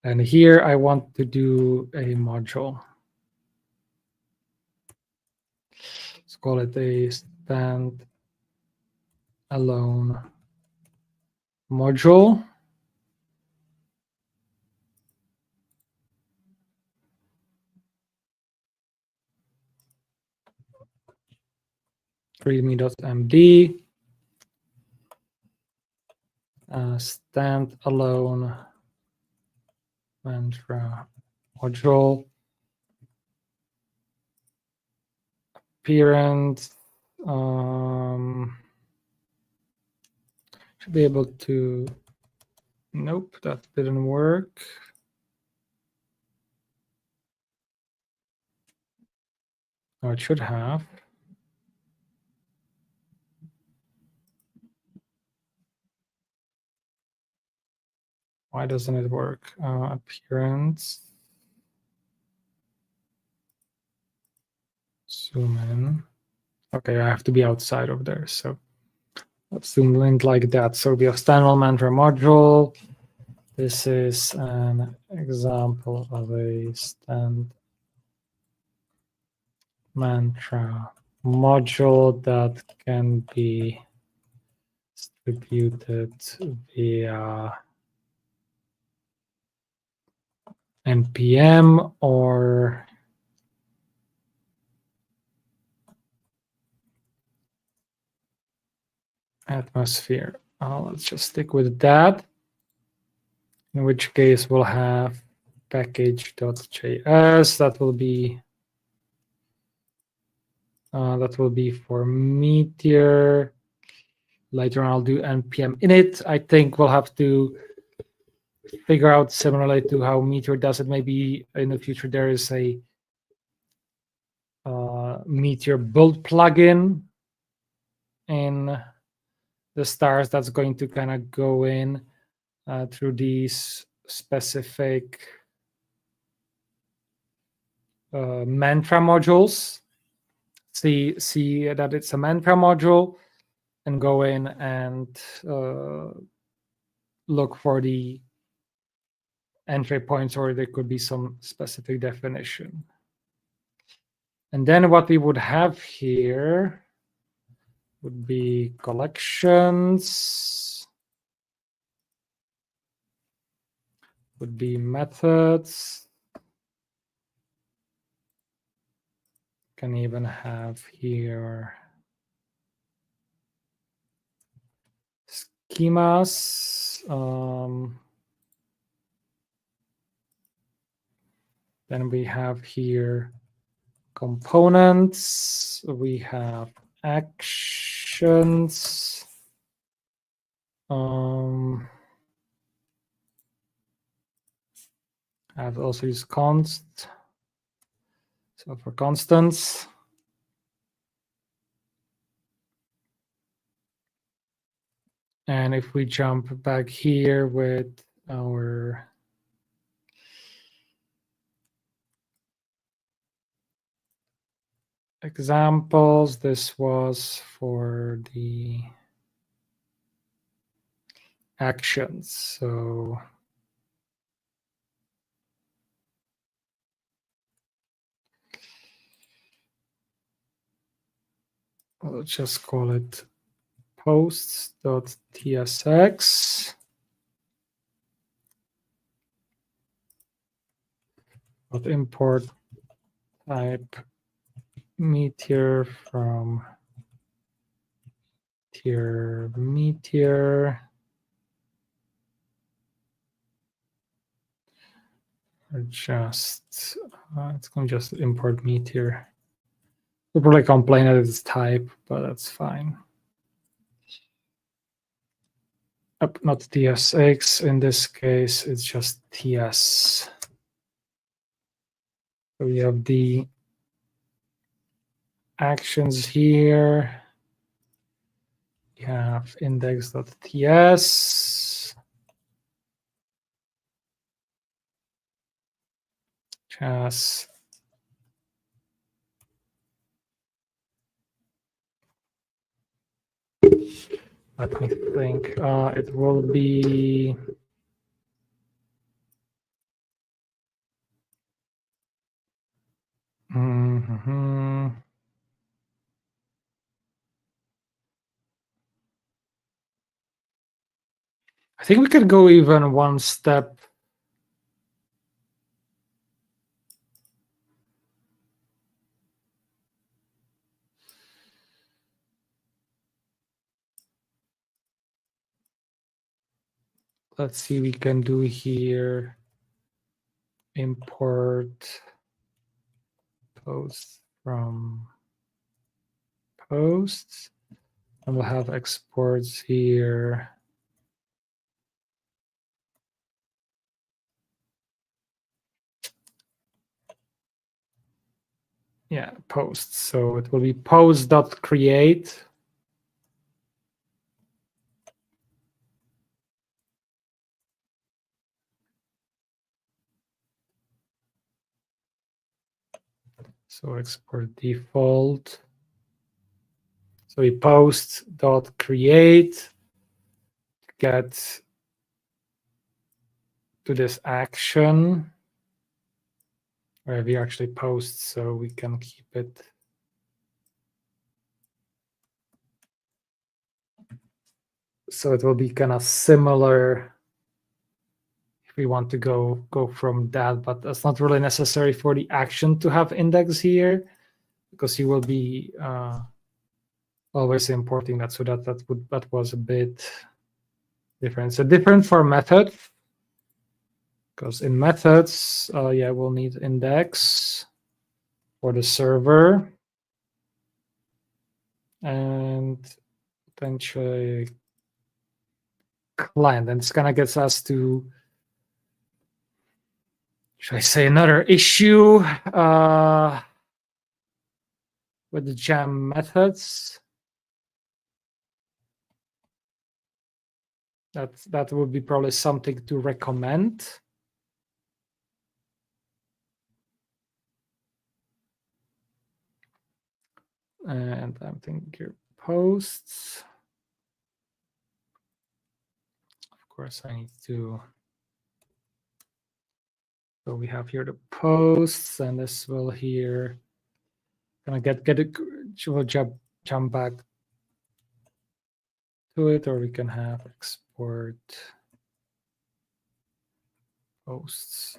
And here I want to do a module. Let's call it a stand-alone module. readme.md. Stand-alone mantra module. Appearance. Should be able to. Nope, that didn't work. Oh, it should have. Why doesn't it work? Appearance. Zoom in. Okay, I have to be outside of there. So let's zoom in like that. So we have standalone mantra module. This is an example of a stand mantra module that can be distributed via npm or atmosphere. Let's just stick with that. In which case we'll have package.js. That will be for Meteor. Later on, I'll do npm init. I think we'll have to figure out, similarly to how Meteor does it. Maybe in the future there is a Meteor build plugin in the stars that's going to kind of go in through these specific mantra modules. See that it's a mantra module, and go in and look for the entry points, or there could be some specific definition. And then what we would have here would be collections, would be methods. Can even have here schemas. Then we have here components. We have actions. I've also used const. So for constants. And if we jump back here with our examples, this was for the actions. So I'll just call it posts.tsx. I'll import type Meteor from tier Meteor. Or just it's going to just import Meteor. We'll probably complain that it's type, but that's fine. Not tsx. In this case, it's just ts. So we have the actions here. We have index.ts. Just let me think. It will be I think we could go even one step. Let's see, we can do here import posts from posts, and we'll have exports here. Yeah, posts. So it will be post.create. So export default. So we post.create, get to this action where we actually post, so we can keep it. So it will be kind of similar if we want to go from that, but that's not really necessary for the action to have index here, because you will be always importing that. So that was a bit different. So different for method, because in methods, yeah, we'll need index for the server and potentially client. And it's gonna get us to, should I say, another issue with the jam methods. That would be probably something to recommend. And I'm thinking here posts. Of course, I need to. So we have here the posts, and this will here gonna get it. We'll jump back to it, or we can have export posts.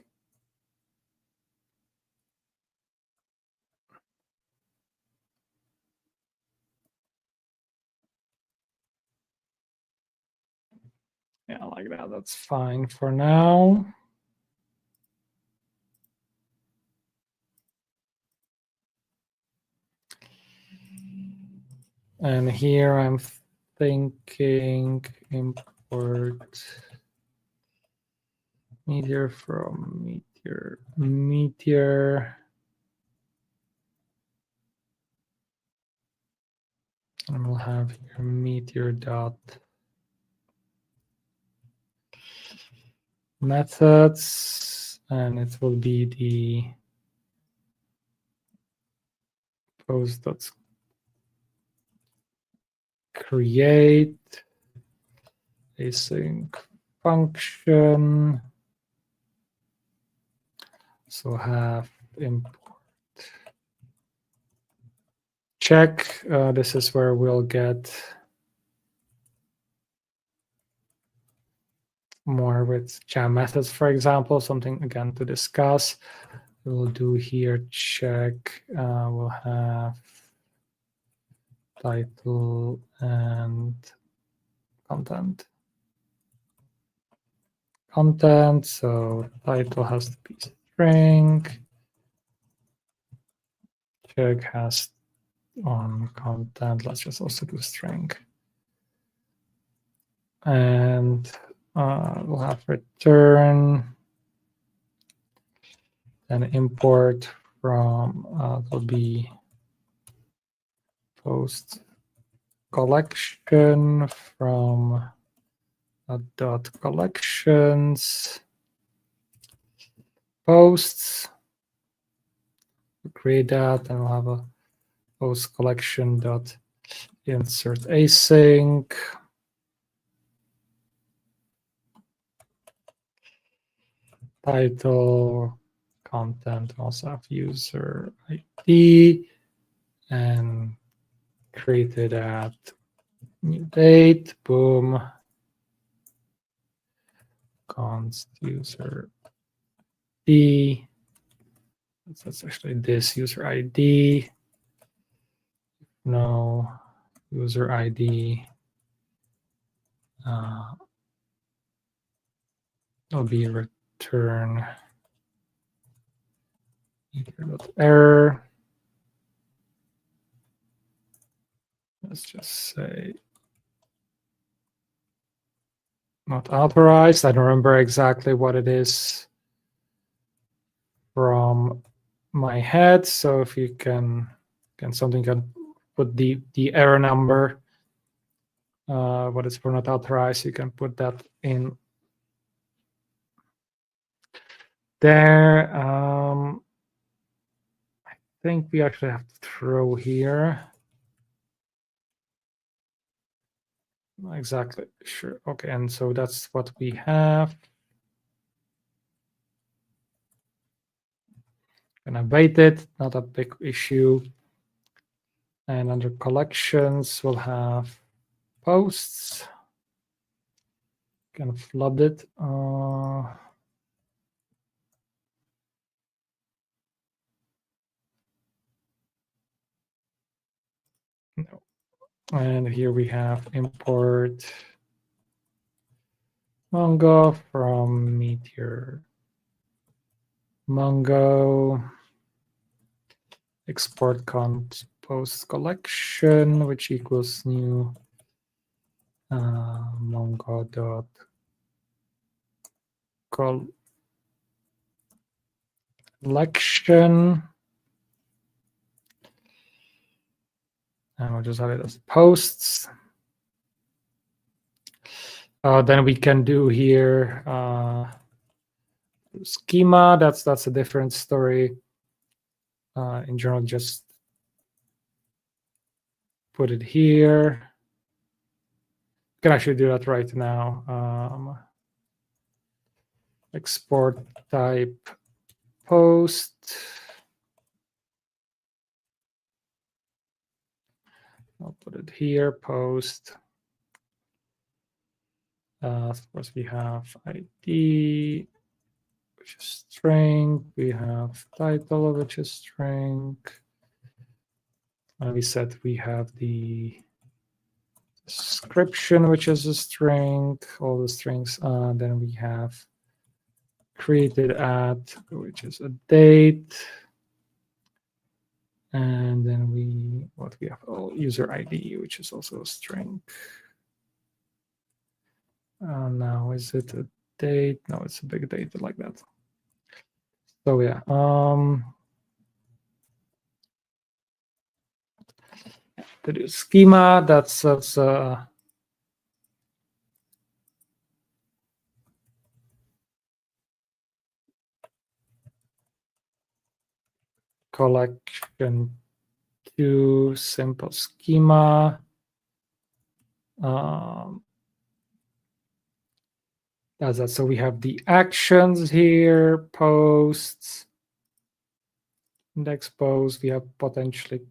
Yeah, like that. That's fine for now. And here I'm thinking import meteor from meteor. And we'll have here meteor dot methods, and it will be the post dot create async function. So have import check. This is where we'll get more with jam methods, for example, something again to discuss. We'll do here check. We'll have title and content. So title has to be string. Check has on content. Let's just also do string. And we'll have return and import from will be post collection from dot collections posts. We'll create that, and we'll have a post collection dot insert async. Title, content, also have user ID, and created at new date, boom, const user ID. That's actually this user ID. No user ID will be return error. Let's just say not authorized. I don't remember exactly what it is from my head. So if you can put the error number, what is for not authorized, you can put that in there. I think we actually have to throw here. Not exactly sure. Okay, and so that's what we have. Gonna wait it, not a big issue. And under collections, we'll have posts. Gonna flood it. No. And here we have import Mongo from Meteor Mongo, export compose collection, which equals new Mongo dot collection. And we'll just have it as posts. Then we can do here schema. That's a different story. In general, just put it here. You can actually do that right now. Export type post. I'll put it here, post. Of course, we have ID, which is string. We have title, which is string. And we said we have the description, which is a string, all the strings. Then we have created at, which is a date. And then we have? Oh, user ID, which is also a string. Now, is it a date? No, it's a big data like that. So yeah. The schema, that's collection to simple schema. That's that. So we have the actions here, posts, index post. We have potentially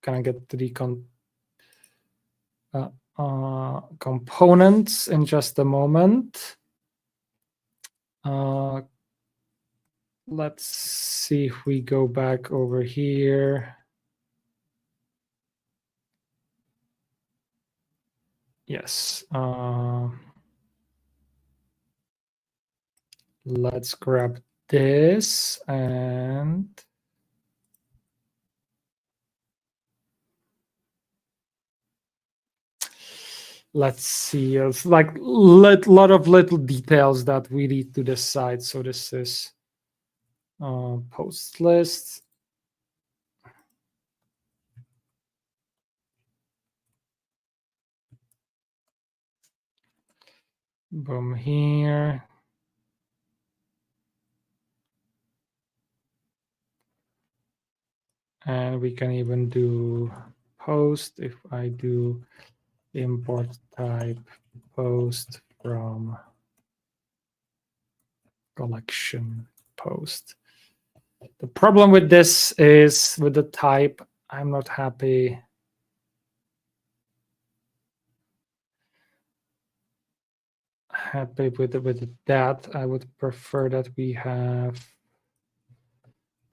kind of get to the components in just a moment. Let's see if we go back over here. Yes. Let's grab this and let's see. It's like a lot of little details that we need to decide. So this is post list. Boom here. And we can even do post if I do import type post from collection post. The problem with this is with the type, I'm not happy. With that. I would prefer that we have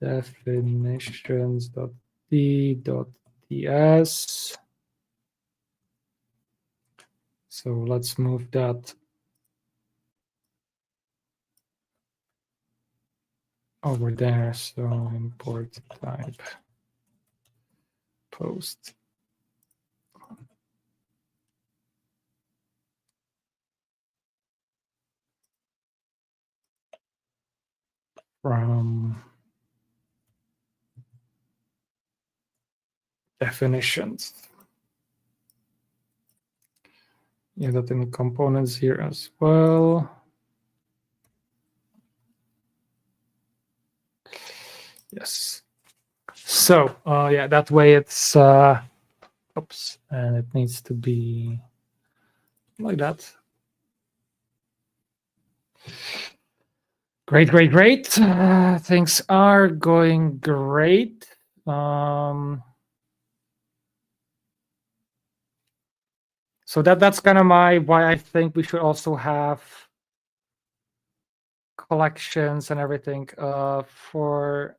definitions.d.ts. So let's move that over there. So import type post. From definitions. Yeah, that in components here as well. Yes. So yeah, that way it's oops, and it needs to be like that. Great. Things are going great. So that's kind of why I think we should also have collections and everything for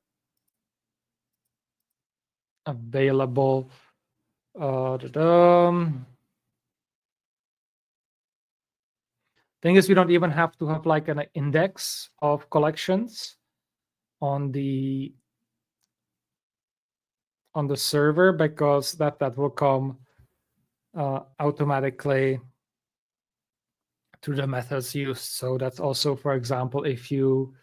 available Thing is, we don't even have to have like an index of collections on the server, because that will come automatically to the methods used. So that's also, for example, if you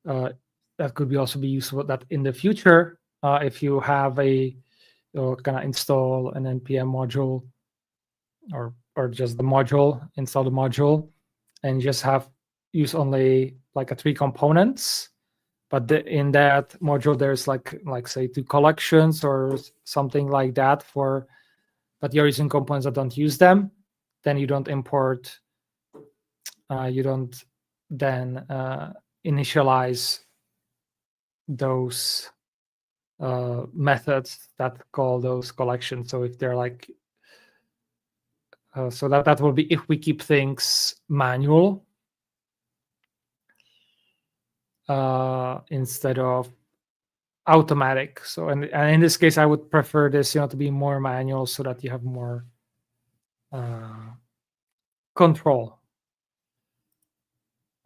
that could be also be useful that in the future, if you have a kind of install an npm module, or just the module, install the module, and just have use only like a 3 components, but in that module there's like say 2 collections or something like that, but you're using components that don't use them, then you don't import, you don't then initialize those methods that call those collections. So if they're like so that will be if we keep things manual instead of automatic. So and in this case, I would prefer this, to be more manual, so that you have more control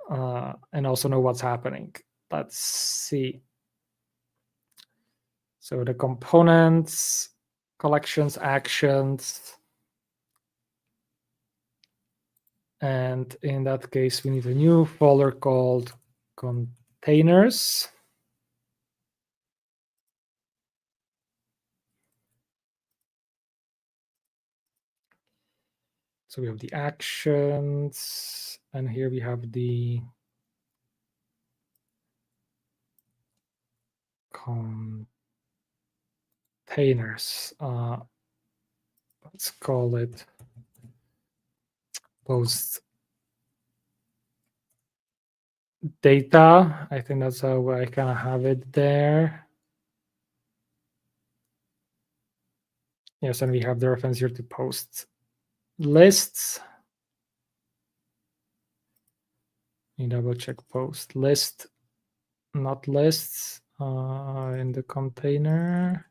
and also know what's happening. Let's see. So the components, collections, actions, and in that case, we need a new folder called containers. So we have the actions, and here we have the containers. Let's call it post data. I think that's how I kind of have it there. Yes, and we have the reference here to post lists. You double check post list, not lists, in the container.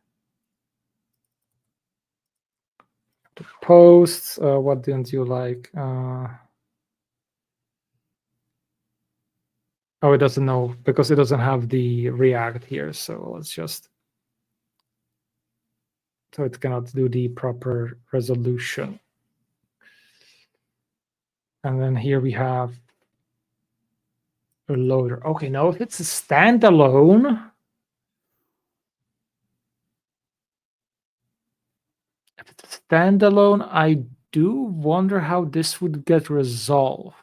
The posts, what didn't you like? Oh, it doesn't know because it doesn't have the React here. So let's just, so it cannot do the proper resolution. And then here we have a loader. Okay, now if it's a standalone, I do wonder how this would get resolved.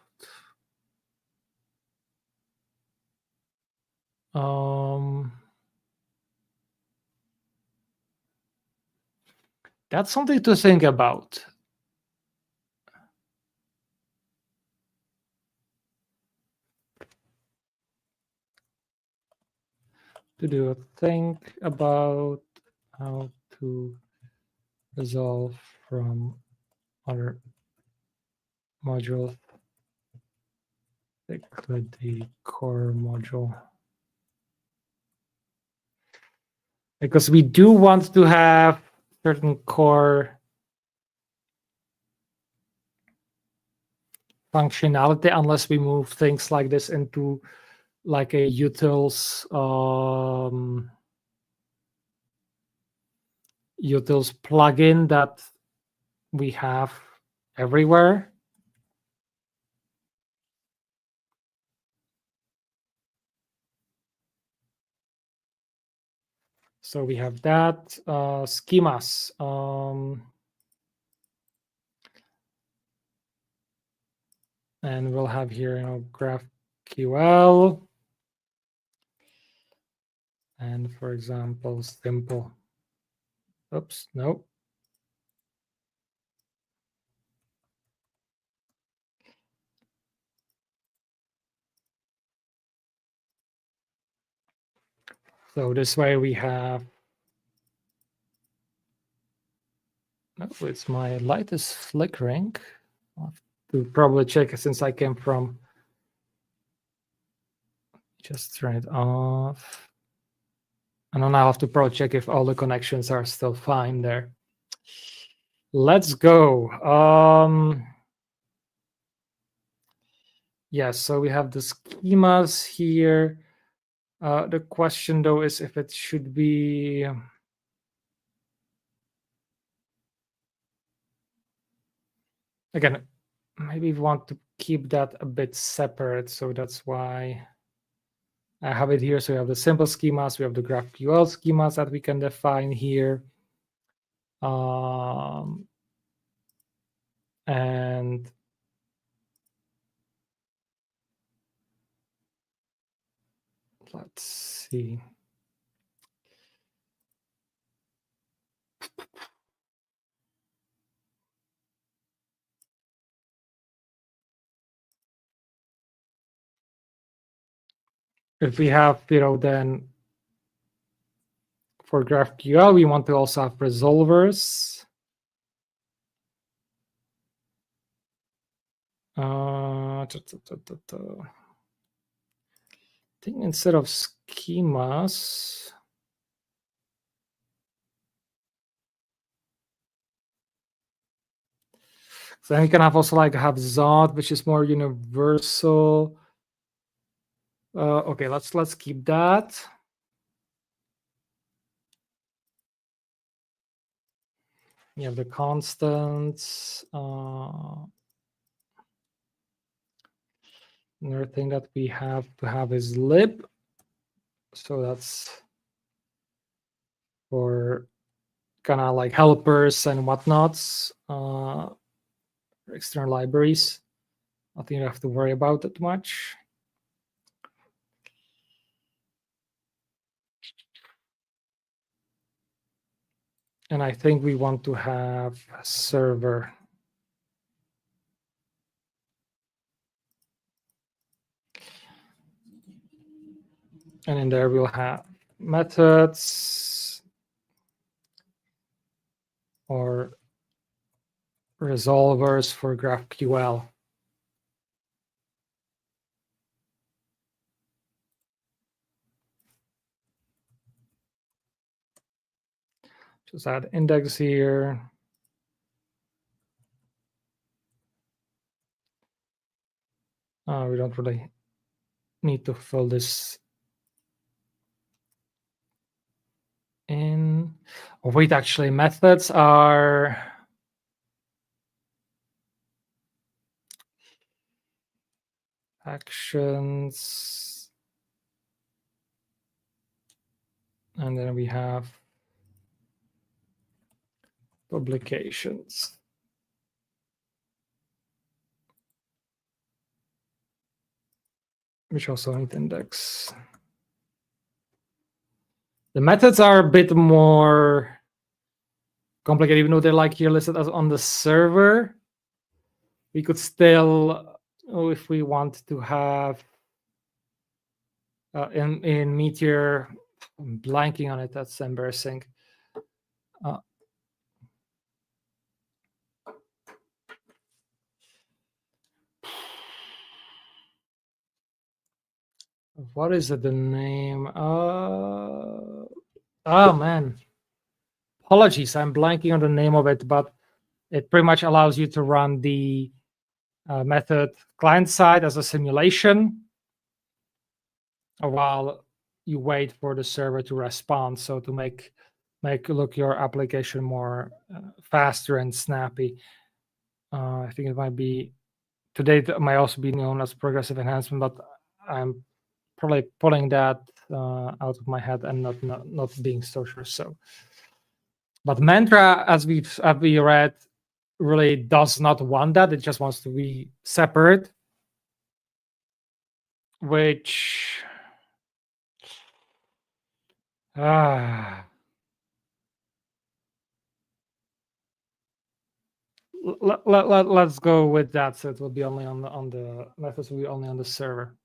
That's something to think about. Think about how to resolve from other modules, include the core module. Because we do want to have certain core functionality, unless we move things like this into like a utils utils plugin that we have everywhere. So we have that schemas. And we'll have here, GraphQL. And for example, simple. Oops, no. So this way we have, oh, it's my light is flickering. I'll have to probably check it since I came from, just turn it off. And then I'll have to probably check if all the connections are still fine there. Let's go. Yes, so we have the schemas here. The question though is if it should be again, maybe we want to keep that a bit separate. So that's why I have it here. So we have the simple schemas, we have the GraphQL schemas that we can define here. And let's see. If we have, then for GraphQL, we want to also have resolvers. I think instead of schemas, so then we can have also have Zod, which is more universal. Okay, let's keep that. You have the constants. Another thing that we have to have is lib. So that's for kind of like helpers and whatnots, external libraries. Nothing you have to worry about that much. And I think we want to have a server. And in there we'll have methods or resolvers for GraphQL. Just add index here. We don't really need to fill this in. Oh, wait, actually, methods are actions. And then we have publications. Which also need index. The methods are a bit more complicated, even though they're here listed as on the server. We could still, if we want to have in Meteor, I'm blanking on it. That's embarrassing. What is it? The name? Oh man, apologies. I'm blanking on the name of it, but it pretty much allows you to run the method client side as a simulation while you wait for the server to respond. So to make look your application more faster and snappy. I think it might be today. It might also be known as progressive enhancement, but I'm probably pulling that out of my head and not being so sure. So, but Mantra, as we read, really does not want that. It just wants to be separate, which let's go with that. So it will be only on the methods will be only on the server.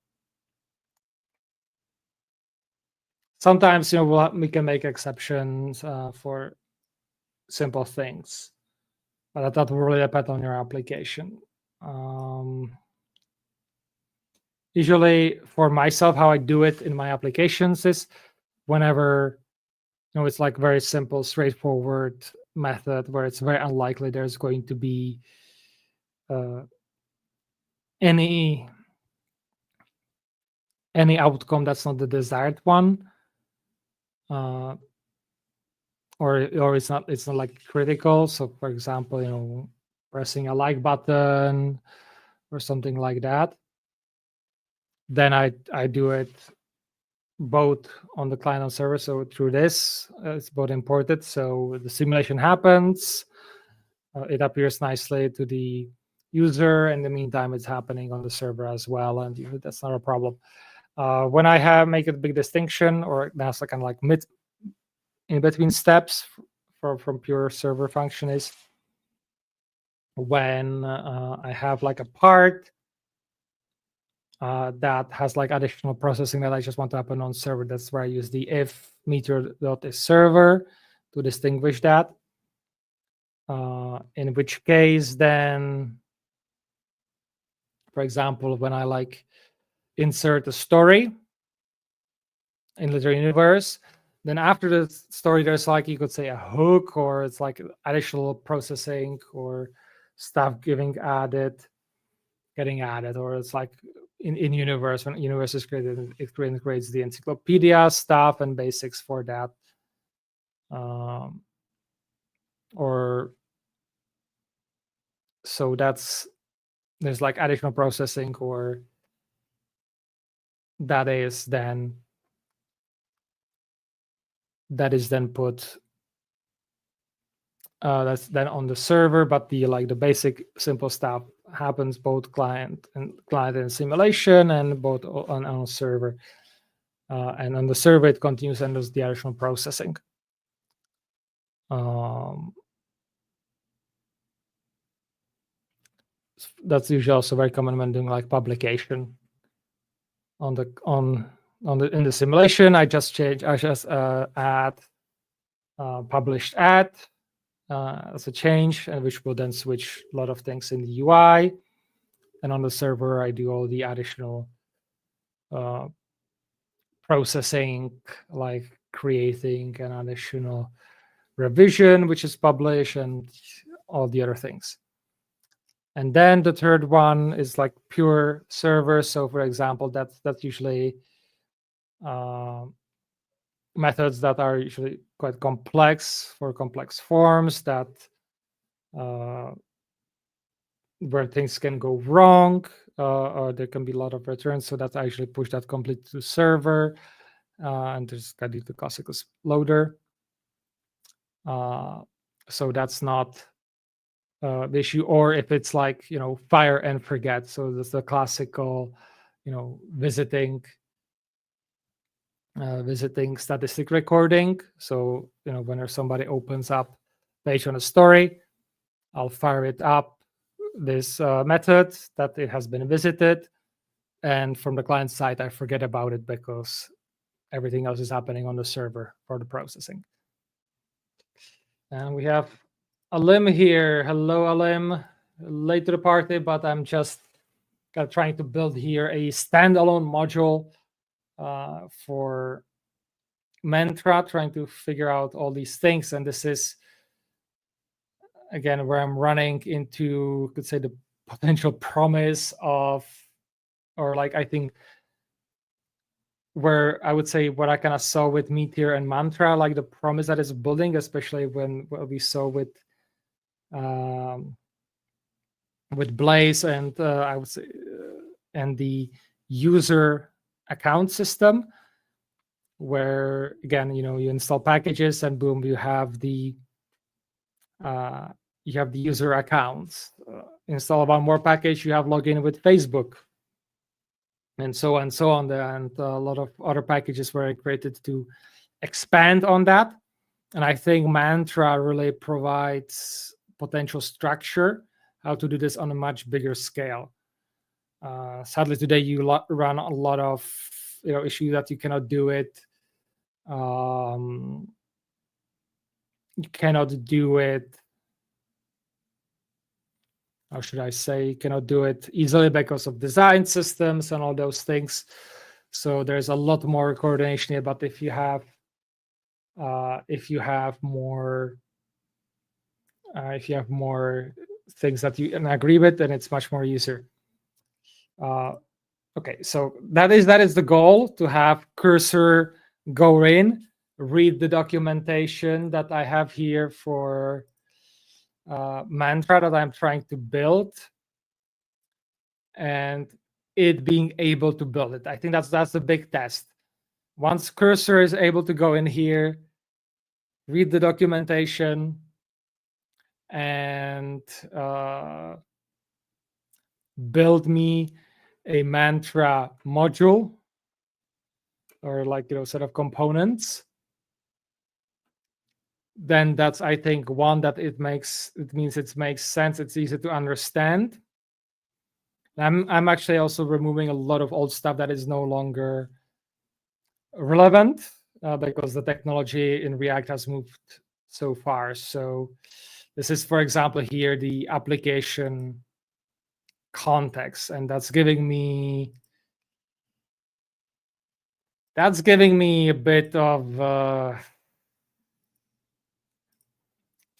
Sometimes we can make exceptions for simple things, but that will really depend on your application. Usually, for myself, how I do it in my applications is whenever it's very simple, straightforward method where it's very unlikely there's going to be any outcome that's not the desired one, or it's not like critical. So for example, pressing a like button or something like that, then I do it both on the client and server. So through this, it's both imported. So the simulation happens, it appears nicely to the user. In the meantime, it's happening on the server as well, and that's not a problem. When I make a big distinction, or that's kind of like in between steps from pure server function, is when I have like a part that has like additional processing that I just want to happen on server. That's where I use the if meteor.isServer to distinguish that. In which case, then, for example, when I like insert a story in Literary Universe, then after the story, there's like, you could say a hook, or it's like additional processing or stuff getting added, or it's like in Universe, when Universe is created, it creates the encyclopedia stuff and basics for that. Or so there's like additional processing, or that is then put that's then on the server, but the basic simple stuff happens both client and simulation, and both on server, and on the server it continues and does the additional processing. That's usually also very common when doing like publication in the simulation. I just add published at as a change, and which will then switch a lot of things in the UI. And on the server, I do all the additional processing, like creating an additional revision, which is published, and all the other things. And then the third one is like pure server. So for example, that's usually methods that are usually quite complex, for complex forms, that where things can go wrong, or there can be a lot of returns. So that I usually push that complete to server, and there's got the classical loader. So that's not the issue. Or if it's like fire and forget, so that's the classical visiting statistic recording. So whenever somebody opens up page on a story, I'll fire it up this method that it has been visited, and from the client side I forget about it because everything else is happening on the server for the processing. And we have Alim here. Hello, Alim. Late to the party, but I'm just trying to build here a standalone module for Mantra, trying to figure out all these things. And this is, again, where I'm running into, could say, the potential promise of, or like, I think, where I would say what I kind of saw with Meteor and Mantra, like the promise that is building, especially when what we saw with Blaze and I would say and the user account system, where again you install packages and boom, you have the user accounts. Install one more package, you have login with Facebook, and so on, and a lot of other packages were created to expand on that. And I think Mantra really provides potential structure how to do this on a much bigger scale. Sadly, today you run a lot of issues that you cannot do it. You cannot do it. How should I say? You cannot do it easily because of design systems and all those things. So there's a lot more coordination here. But if you have more If you have more things that you can agree with, then it's much more easier. Okay, so that is the goal, to have cursor go in, read the documentation that I have here for mantra that I'm trying to build, and it being able to build it. I think that's the big test. Once cursor is able to go in here, read the documentation, and build me a mantra module, or like, set of components, then that's, I think, one that it means it makes sense, it's easy to understand. I'm actually also removing a lot of old stuff that is no longer relevant, because the technology in React has moved so far. So this is, for example, here the application context, and that's giving me a bit of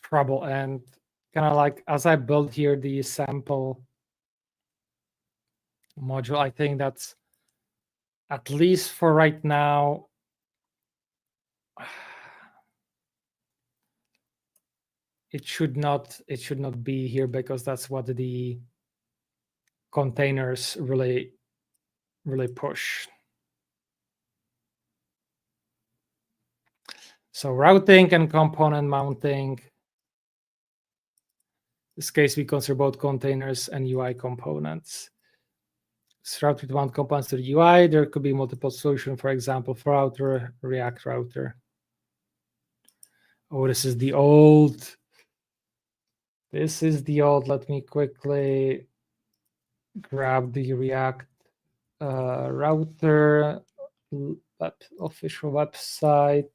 trouble. And kind of like, as I build here the sample module, I think that's, at least for right now, it should not be here, because that's what the containers really push. So routing and component mounting. In this case, we consider both containers and UI components. Route with one components to the UI. There could be multiple solutions, for example, for router, React router. Oh, this is the old. Let me quickly grab the React router official website.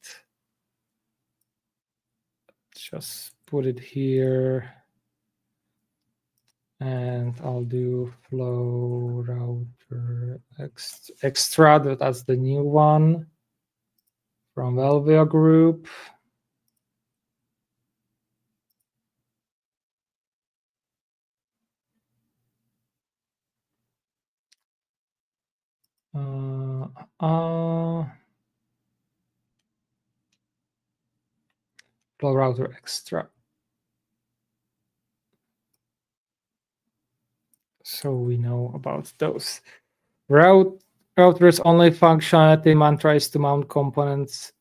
Just put it here. And I'll do flow router extra. That's the new one from Velvia Group. Flow router extra. So we know about those. Router's only functionality mantra is to mount components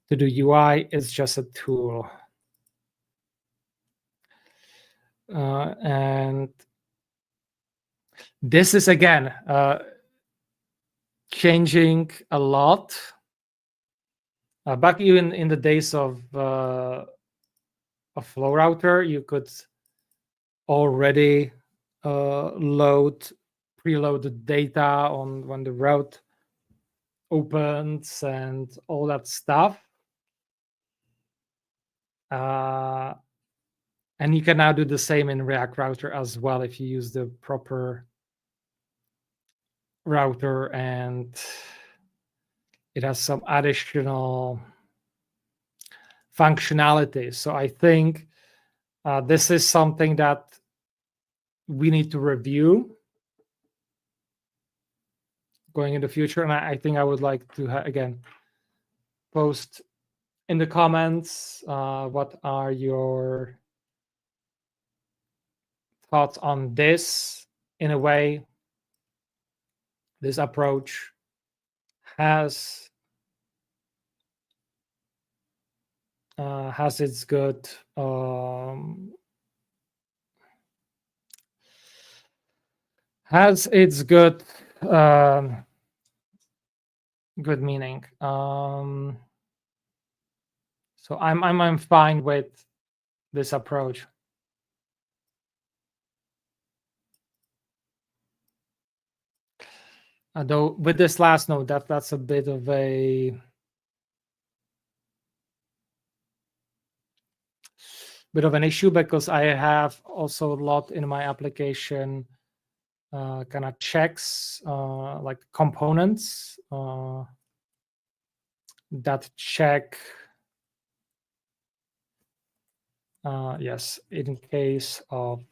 to the UI. It's just a tool. And this is, again, changing a lot. Back even in the days of Flow Router, you could already preload the data on when the route opens and all that stuff. And you can now do the same in React Router as well if you use the proper router, and it has some additional functionality. So I think this is something that we need to review going in the future. And I think I would like to, again, post in the comments what are your thoughts on this. In a way, this approach has its good good meaning. So I'm fine with this approach. Though with this last note, that's a bit of an issue, because I have also a lot in my application kind of checks, like components that check Yes, in case of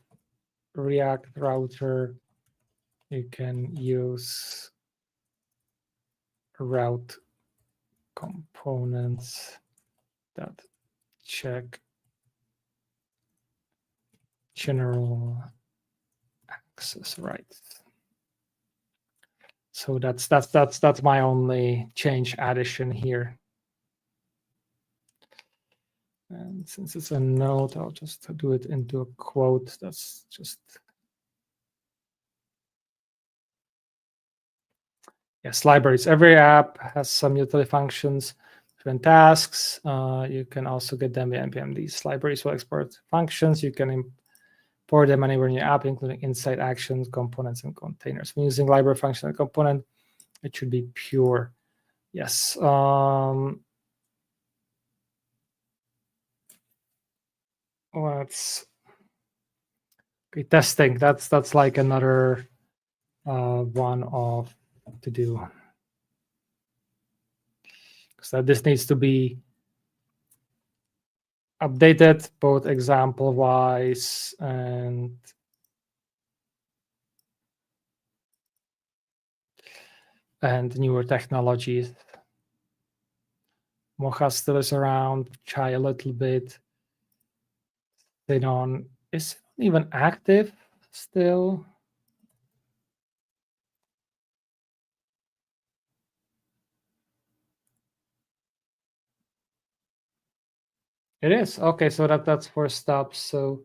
React router, you can use route components that check general access rights. So that's my only change addition here. And since it's a node, I'll just do it into a quote. That's just, yes, libraries. Every app has some utility functions, different tasks. You can also get them via npm. These libraries will export functions. You can import them anywhere in your app, including inside actions, components, and containers. When using library function and component, it should be pure. Yes. Let's okay, testing. That's like another one of to do. So this needs to be updated both example wise and newer technologies. Mocha still is around, Chai a little bit. Xenon is even active still. It is. Okay, so that's for stops. So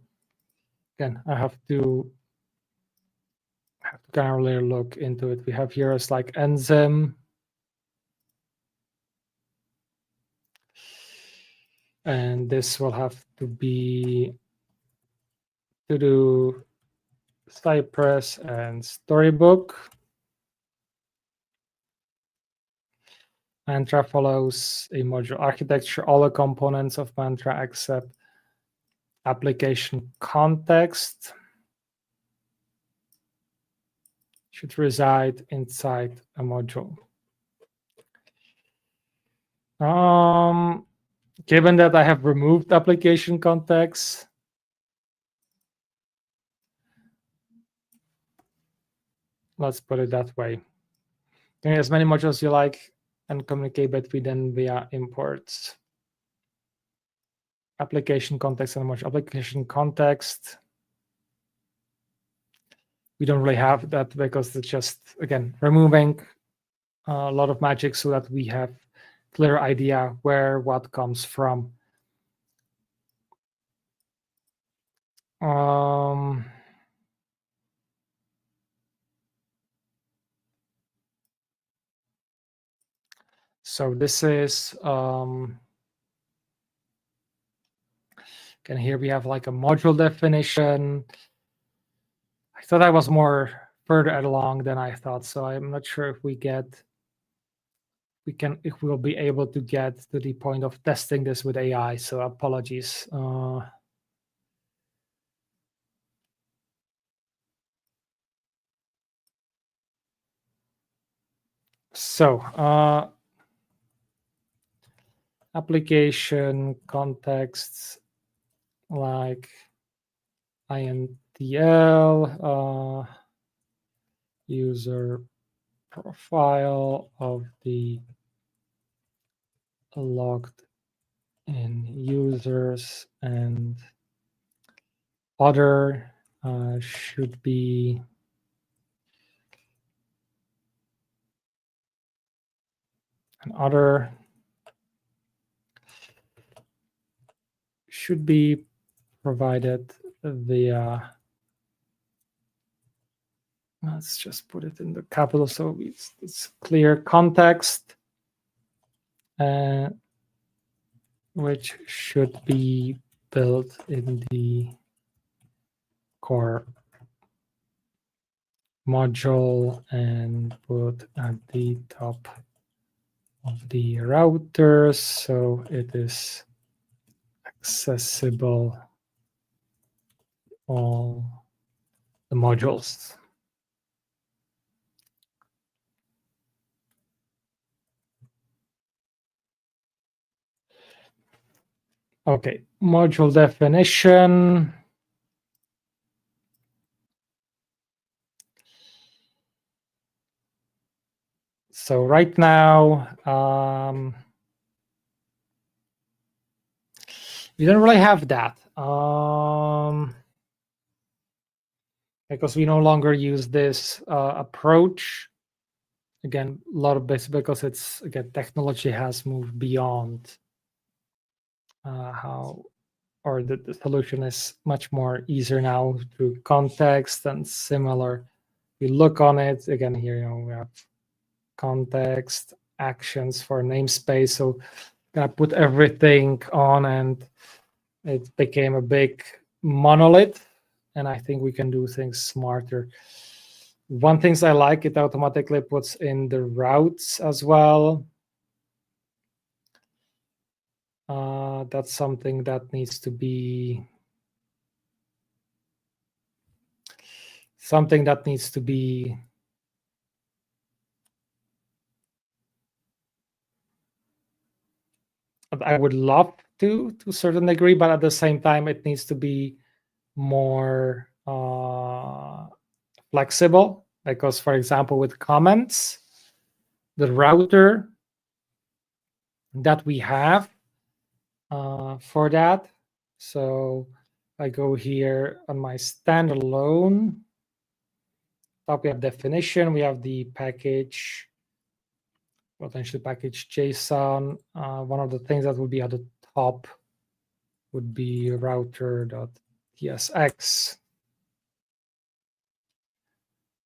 again, I have to kind of really look into it. We have here is like enzyme. And this will have to be to do Cypress and Storybook. Mantra follows a module architecture. All the components of Mantra except application context should reside inside a module. Given that I have removed application context, let's put it that way. As many modules you like and communicate between them via imports. Application context and module. Application context, we don't really have that because it's just, again, removing a lot of magic so that we have clear idea where what comes from. So this is and here we have like a module definition. I thought I was more further along than I thought, so I'm not sure if if we'll be able to get to the point of testing this with AI. So apologies. Application contexts like intl, user profile of the logged in users, and other should be provided via, let's just put it in the capital so it's clear, context, which should be built in the core module and put at the top of the router so it is accessible all the modules. Okay, module definition. So right now, we don't really have that because we no longer use this approach. Again, a lot of this because it's, again, technology has moved beyond how, or the solution is much more easier now through context and similar. We look on it again here, we have context, actions for namespace. So gonna put everything on, and it became a big monolith. And I think we can do things smarter. One things I like, it automatically puts in the routes as well. That's something that needs to be I would love to a certain degree, but at the same time, it needs to be more flexible. Because, for example, with comments, the router that we have for that. So I go here on my standalone. Top, we have definition. We have the package, potentially package JSON. One of the things that would be at the top would be router.tsx.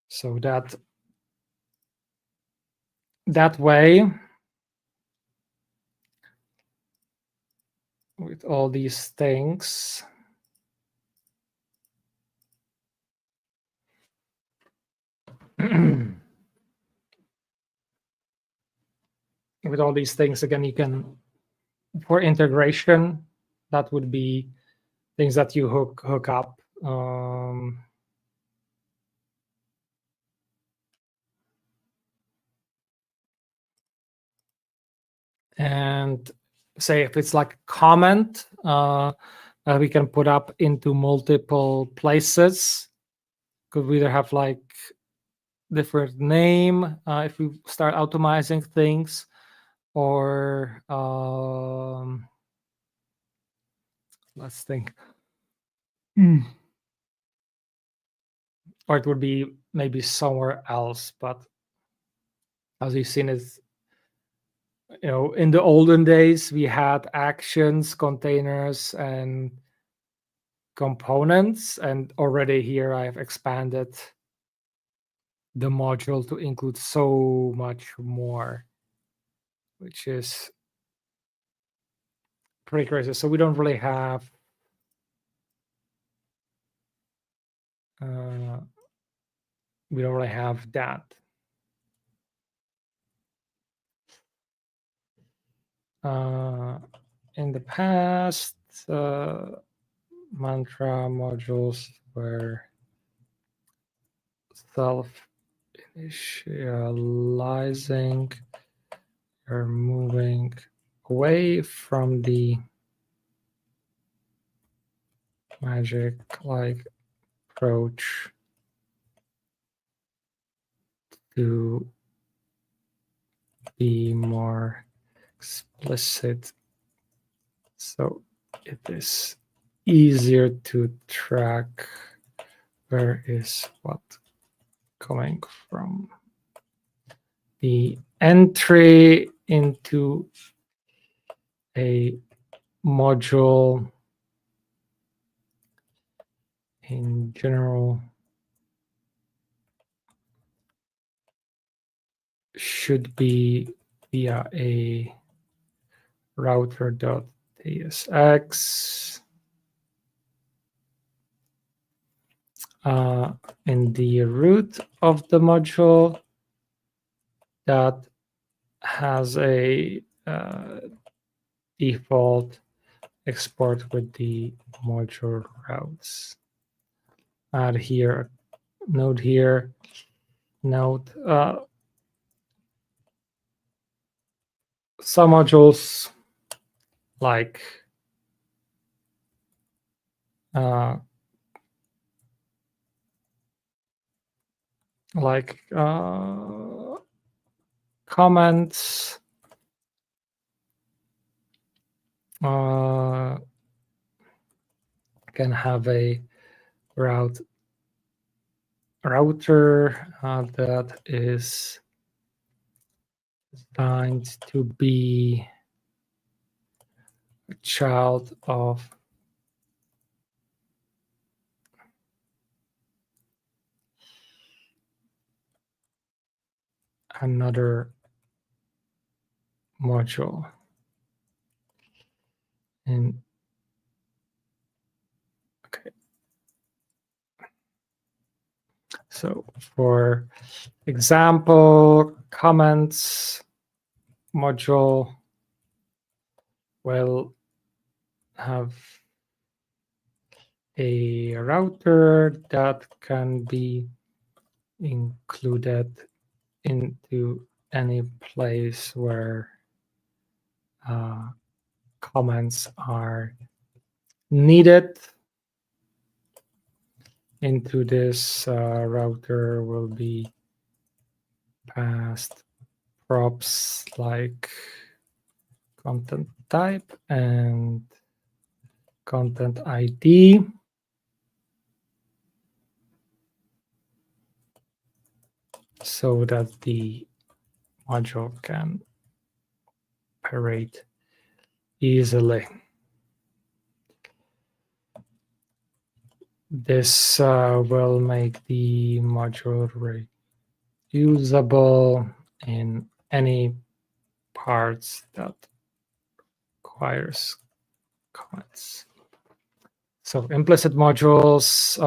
So that way, with all these things, with all these things, again, you can, for integration, that would be things that you hook up. And say if it's like a comment that we can put up into multiple places, could we either have like different name if we start automizing things, or let's think. Or it would be maybe somewhere else. But as you've seen, is, in the olden days we had actions, containers, and components, and already here I've expanded the module to include so much more, which is pretty crazy. So we don't really have that. In the past, mantra modules were self-initializing. You're moving away from the magic-like approach to be more explicit, so it is easier to track where is what coming from. The entry into a module in general should be via a router.tsx. In the root of the module that has a default export with the module routes. Add here, node here, node. Some modules like like comments, can have a router that is designed to be a child of another module. And okay, so for example, comments module will have a router that can be included into any place where comments are needed. Into this router will be passed props like content type and content ID. So that the module can operate easily. This will make the module reusable in any parts that requires comments. So implicit modules,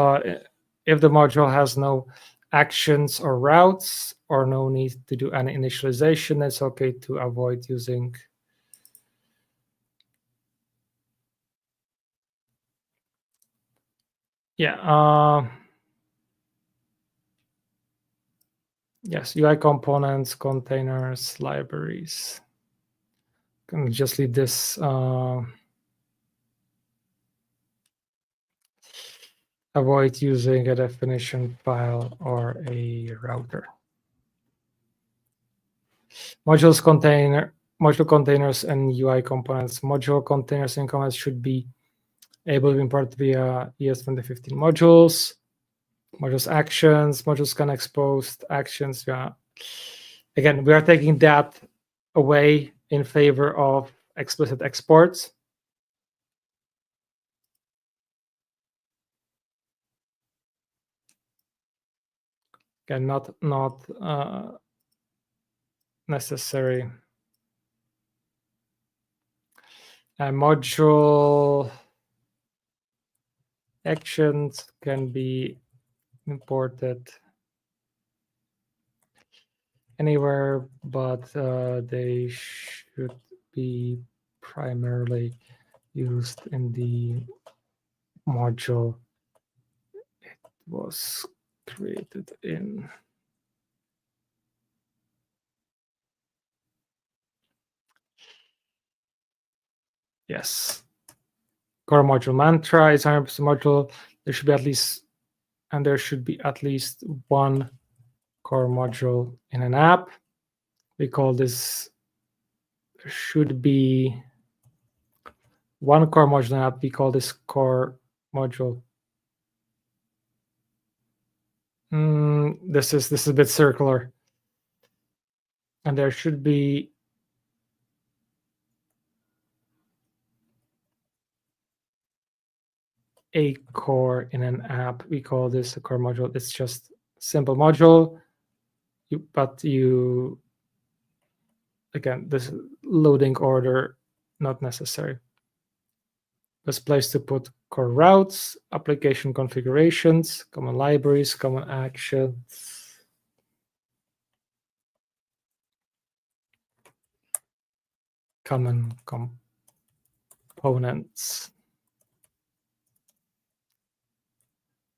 if the module has no actions or routes or no need to do any initialization, it's okay to avoid using yes, UI components, containers, libraries. Can just leave this avoid using a definition file or a router. Module containers and UI components. Module containers and components should be able to import via ES2015 modules. Modules actions, modules can expose actions. Yeah. Again, we are taking that away in favor of explicit exports. Again, not necessary. And module actions can be imported anywhere, but they should be primarily used in the module it was created in. Yes. Core module mantra is 100% module. There should be at least one core module in an app. We call this, there should be one core module in an app. We call this core module. This is a bit circular. And there should be a core in an app. We call this a core module. It's just simple module, but again, this loading order, not necessary. Best place to put core routes, application configurations, common libraries, common actions. Common components.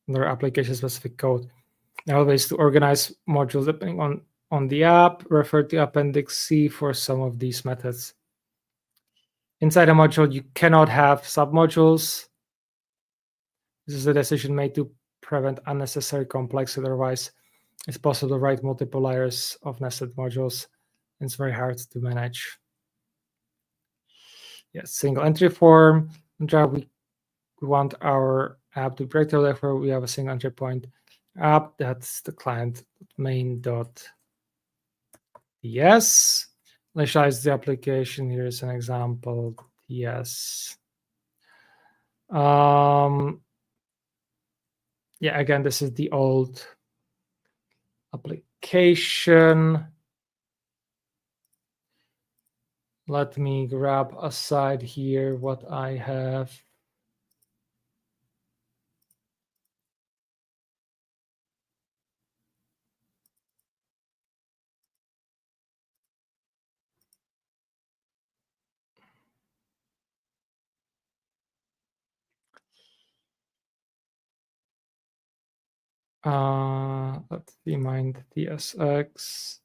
Under application specific code. There are ways to organize modules depending on the app. Refer to Appendix C for some of these methods. Inside a module, you cannot have submodules. This is a decision made to prevent unnecessary complexity. Otherwise, it's possible to write multiple layers of nested modules. And it's very hard to manage. Yes, single entry form. In Java, we want our app to break, therefore we have a single entry point app. That's the client main.ts. Initialize the application. Here's an example. Yes. Yeah, again, this is the old application. Let me grab aside here what I have. Let's remind TSX.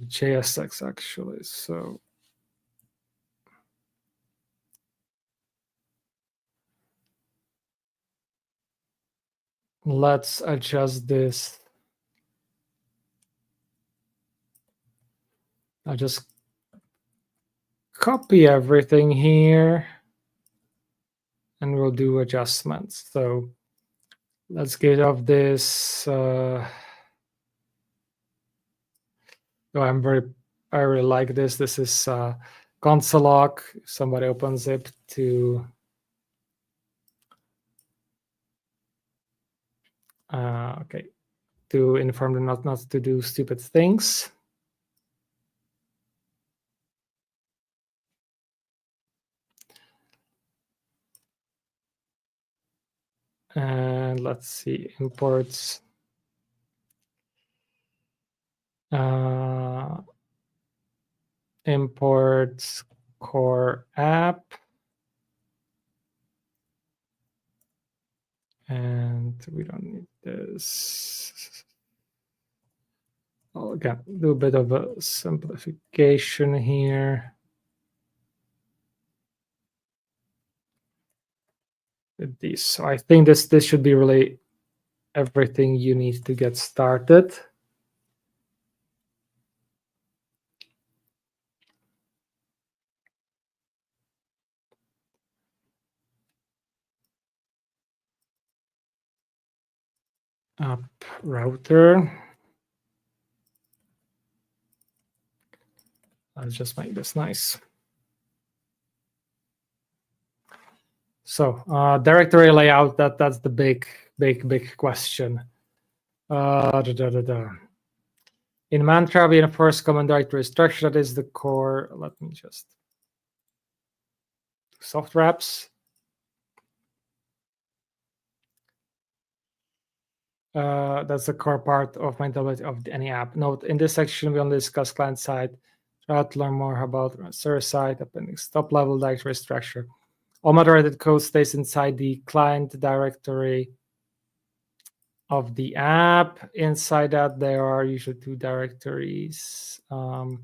JSX actually. So let's adjust this. I'll just copy everything here and we'll do adjustments. So let's get off this. I really like this. This is console log. If somebody opens it to okay, to inform them not to do stupid things. And let's see, imports. Imports core app. And we don't need this. I'll again do a bit of a simplification here. With these. So I think this should be really everything you need to get started. App router. Let's just make this nice. So directory layout, that's the big question. In Mantra, we enforce common directory structure. That is the core. Let me just soft wraps. That's the core part of maintainability of any app. Note, in this section, we only discuss client side. Try to learn more about server side, appendix, top level directory structure. All moderated code stays inside the client directory of the app. Inside that, there are usually two directories. Now,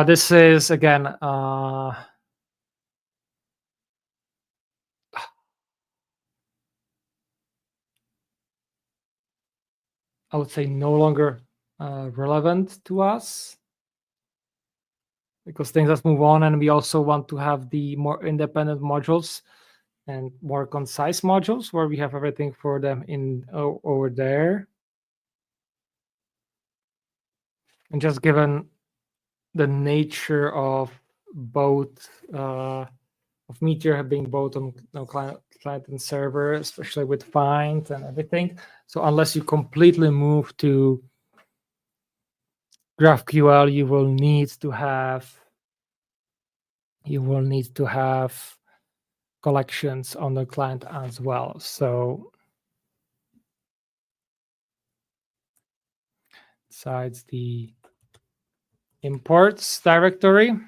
this is, again, I would say no longer relevant to us because things have moved on, and we also want to have the more independent modules and more concise modules where we have everything for them in over there. And just given the nature of both of Meteor being both on client and server, especially with find and everything. So unless you completely move to GraphQL, you will need to have collections on the client as well. So besides the imports directory,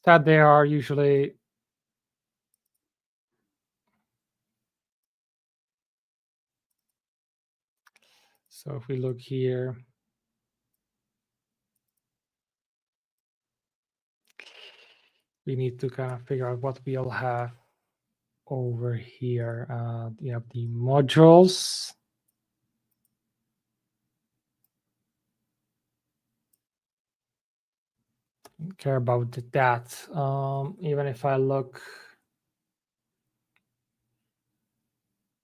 that they are usually so if we look here, we need to kind of figure out what we'll have over here. You have the modules. Don't care about that. Even if I look,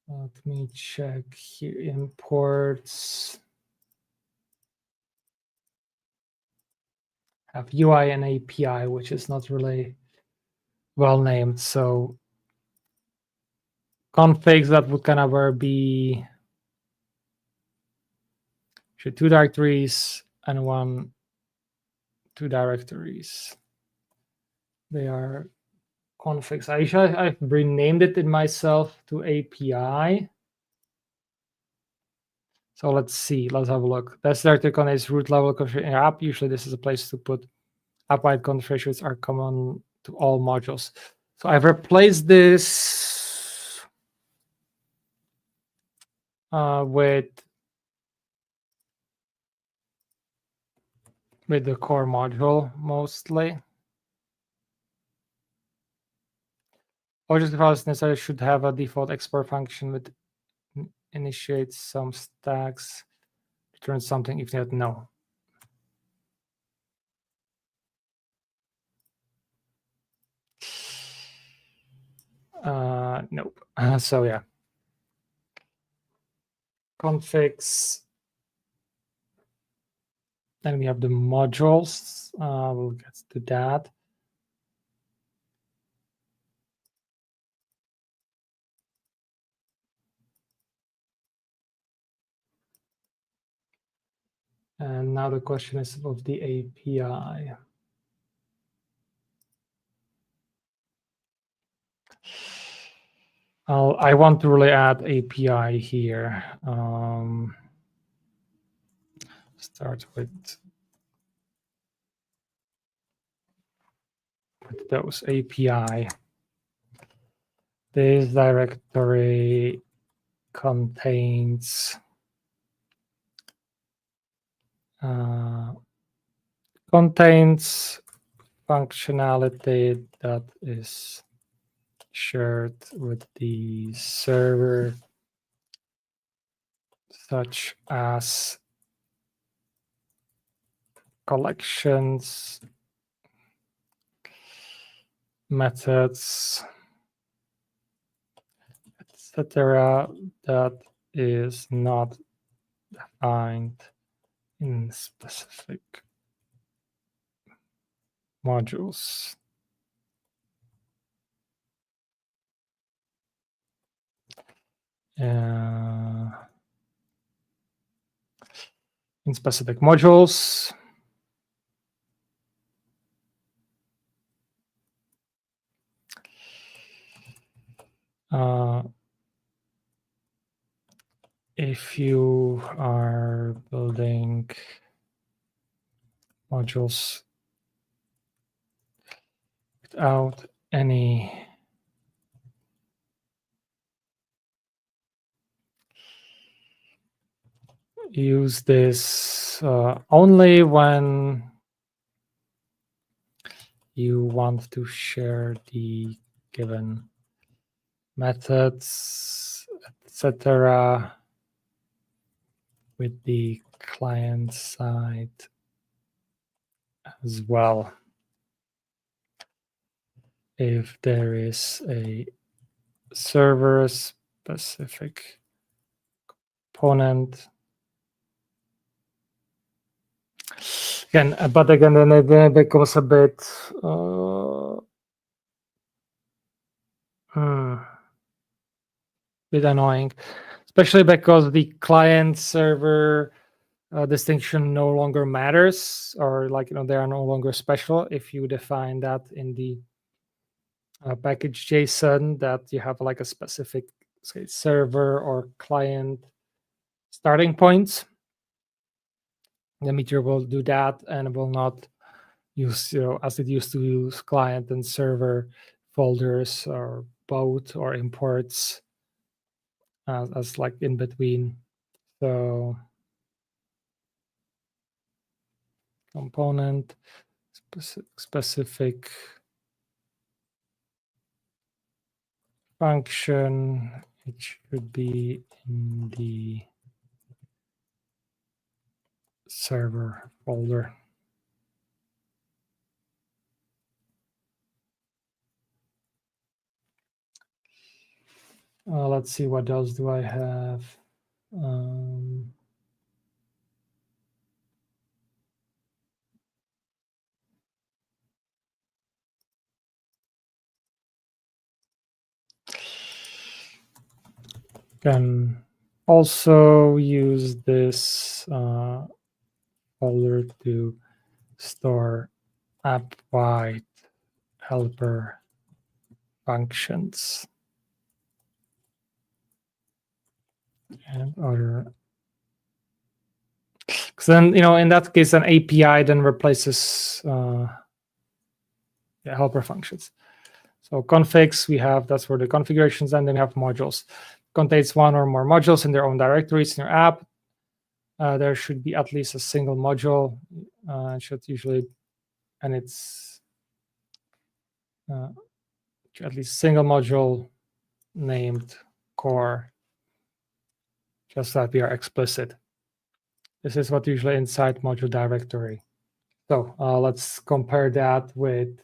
let me check here, imports. Have UI and API, which is not really well named. So configs, that would kind of be two directories and two directories. They are configs. I've renamed it in myself to API. So let's see. Let's have a look. This directory contains root level configuration in your app. Usually this is a place to put app-wide configurations are common to all modules. So I've replaced this with the core module mostly. Object files necessarily should have a default export function with initiates some stacks, returns something if not no. Nope. So yeah. Configs. Then we have the modules. We'll get to that. And now the question is of the API. I want to really add API here. Start with those API. This directory contains functionality that is shared with the server, such as collections, methods, etc., that is not defined in specific modules. In specific modules. If you are building modules without any use this only when you want to share the given methods, etc., with the client side as well. If there is a server specific component, again, but again, then it becomes a bit bit annoying, especially because the client server distinction no longer matters, or they are no longer special if you define that in the package JSON, that you have like a specific, say, server or client starting points. The meteor will do that and will not use, as it used to use client and server folders or both, or imports as like in between. So component specific function, it should be in the server folder. Let's see, what else do I have? Can also use this folder to store app-wide helper functions and other. Because then, in that case, an API then replaces helper functions. So configs, that's where the configurations, and then you have modules. Contains one or more modules in their own directories in your app. There should be at least a single module. It should usually, and it's at least single module named core, just that we are explicit. This is what usually inside module directory. So let's compare that with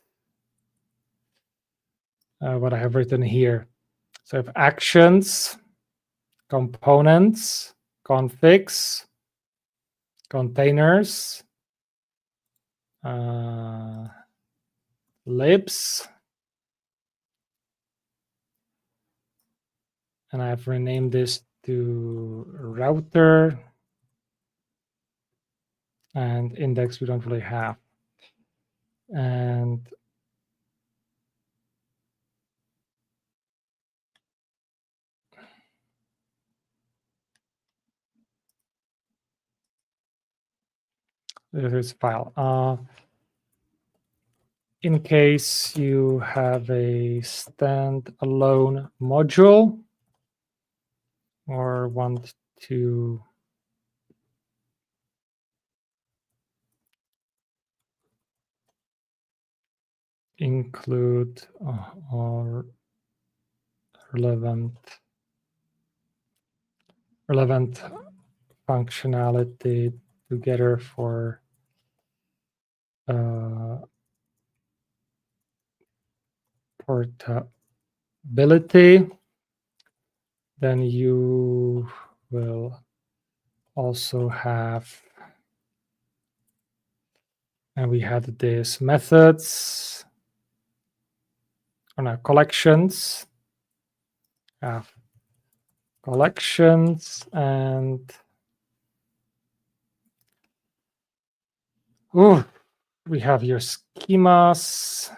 what I have written here. So if actions, components, configs, containers, libs, and I have renamed this to router, and index we don't really have. And this file. In case you have a standalone module or want to include or relevant functionality together for portability, then you will also have, and we had this methods, or no, collections, have collections, and we have your schemas.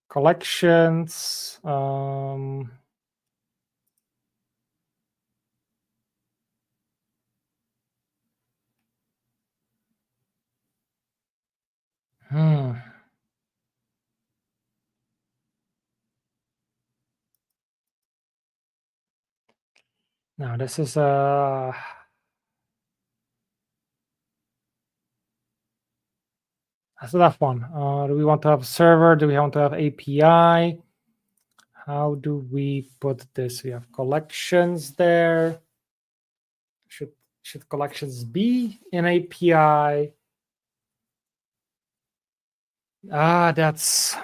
Collections. Now this is a that's a tough one. Do we want to have a server? Do we want to have API? How do we put this? We have collections there. Should collections be in API? That's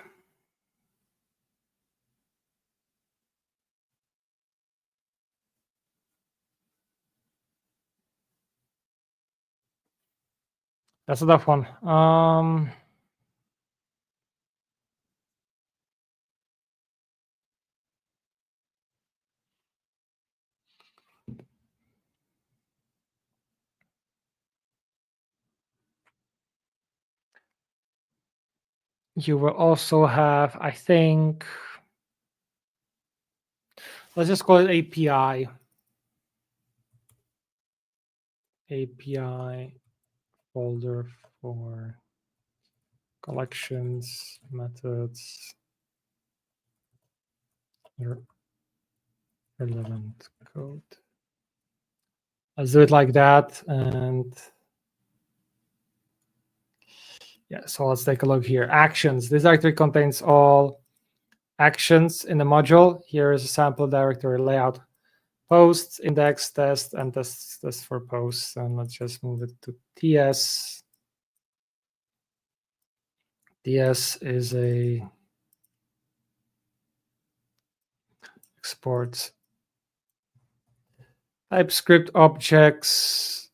a tough one. You will also have, I think, let's just call it API. API folder for collections, methods, relevant code. let's do it like that. And yeah, so let's take a look here. Actions. This directory contains all actions in the module. Here is a sample directory layout. Posts, index, test, and test for posts. And let's just move it to TS. TS is a export TypeScript objects.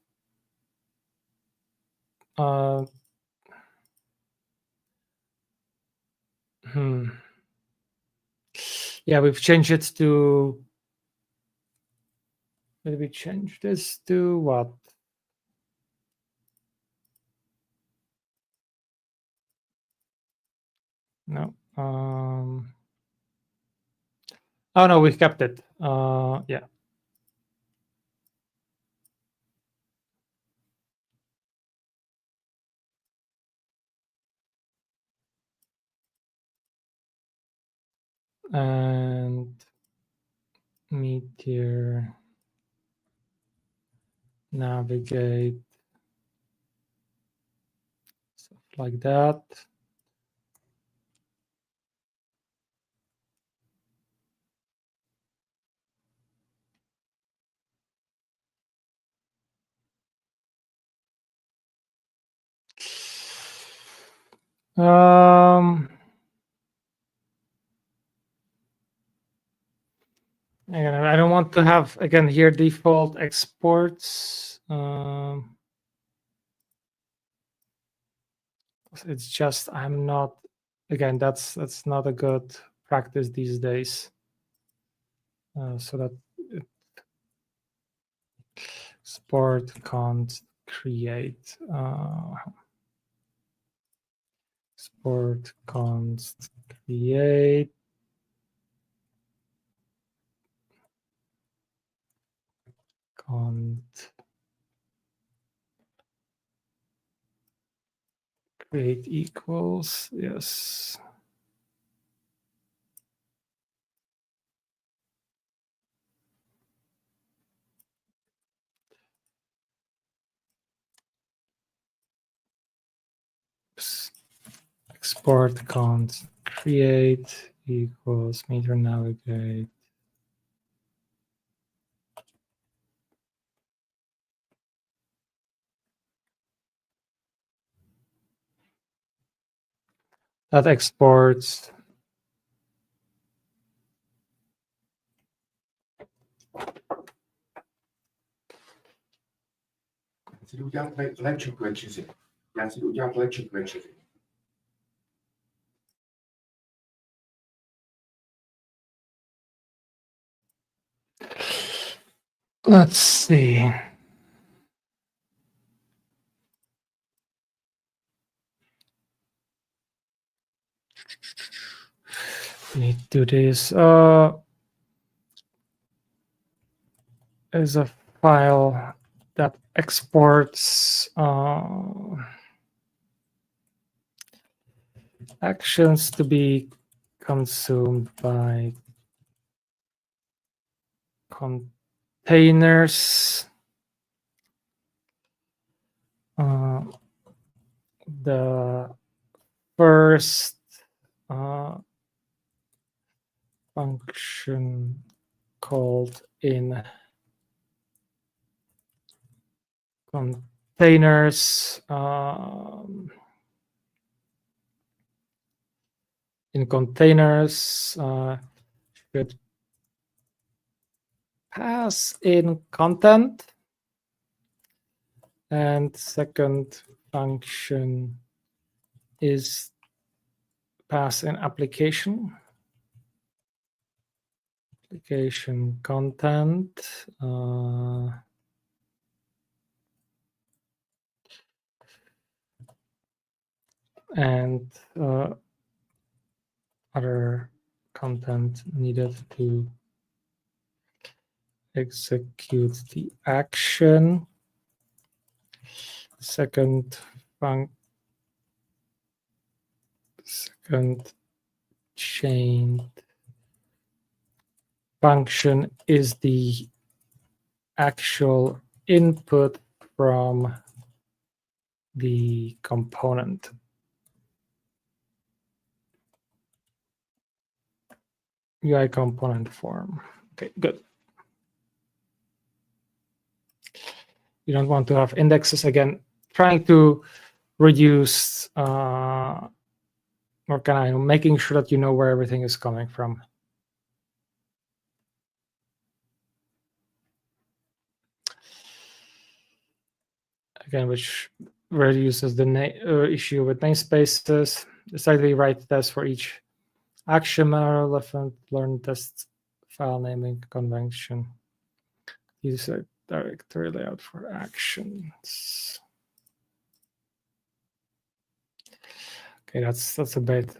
Yeah, we've changed it to. Did we change this to what? No. Oh no, we've kept it. Yeah. And meteor navigate stuff like that. Again, I don't want to have again here default exports. It's just I'm not. Again, that's not a good practice these days. So that export can't create. Export const create const create equals, yes. Export const create equals meter navigate. That exports let's see. We need to do this. Is a file that exports actions to be consumed by containers. The first function called in containers should pass in content, and second function is pass in application content, and other content needed to execute the action. Second chain function is the actual input from the component. UI component form. Okay, good. You don't want to have indexes again. Trying to reduce or kind of making sure that you know where everything is coming from. Again, which reduces the issue with namespaces. Decidedly write tests for each action, relevant, learn test file naming convention. Use a directory layout for actions. Okay, that's a bit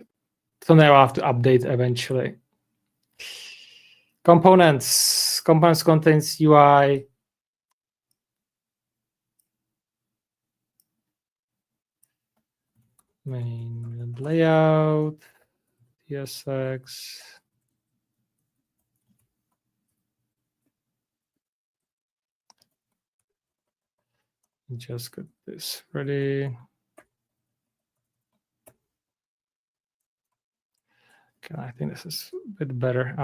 something I'll have to update eventually. Components contains UI. Main layout, TSX. Just get this ready. Okay, I think this is a bit better.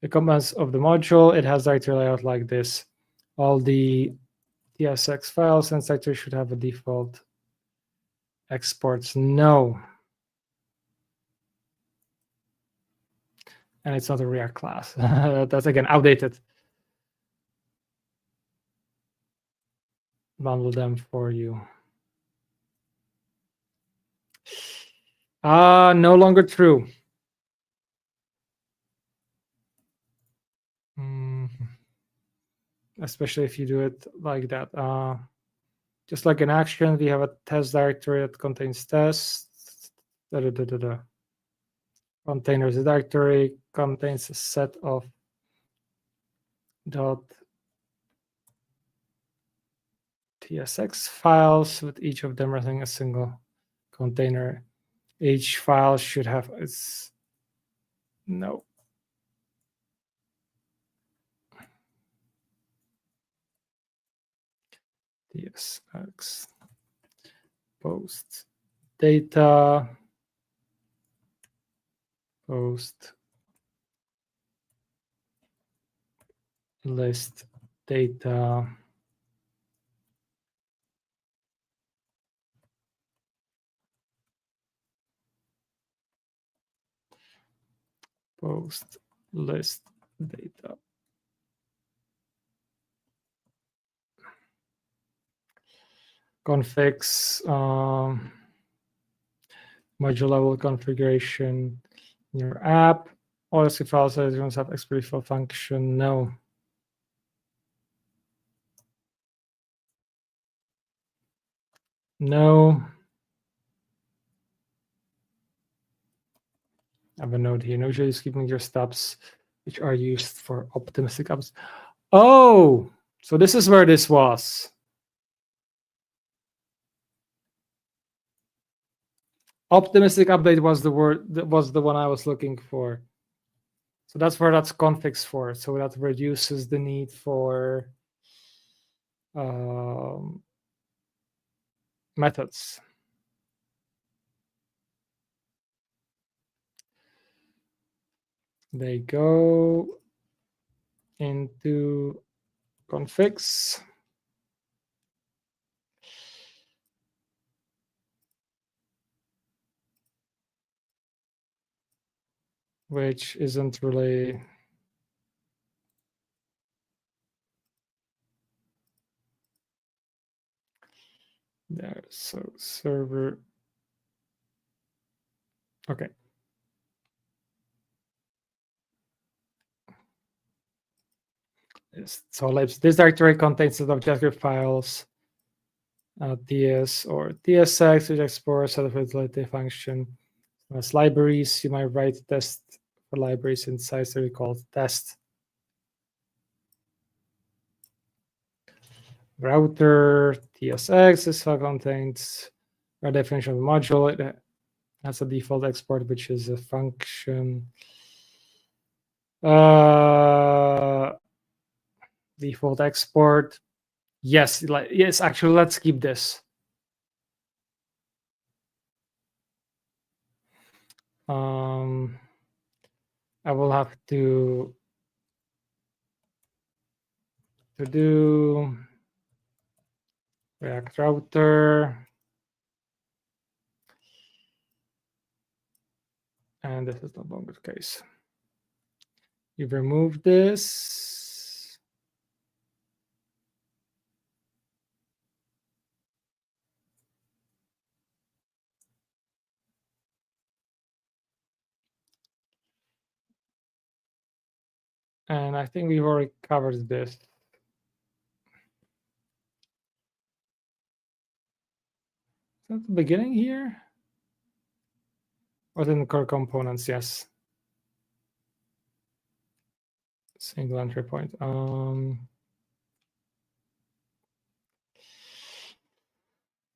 The commands of the module, it has directory layout like this. All the TSX files and sectors should have a default exports. No. And it's not a React class. That's again outdated. Bundle them for you. No longer true. Especially if you do it like that. Just like an action, we have a test directory that contains tests. Containers directory contains a set of .tsx files with each of them running a single container. Each file should have its tsx post data post list data post list data. Configs, module level configuration in your app. OSC file size, you don't have explicit function. No. No. I have a note here. No is keeping your stubs, which are used for optimistic apps. Oh, so this is where this was. Optimistic update was the word, that was the one I was looking for. So that's where that's configs for. So that reduces the need for methods. They go into configs. Which isn't really there. So server. Okay. So this directory contains a set of JavaScript files, TS or TSX, which explores set of utility function. As libraries, you might write test for libraries inside, so we call it test. Router TSX is contains a definition of the module. It has a default export, which is a function. Default export. Yes, yes, actually, let's keep this. I will have to do React router, and this is no longer the case. You remove this. And I think we've already covered this. Is that the beginning here? Or in the core components, yes. Single entry point.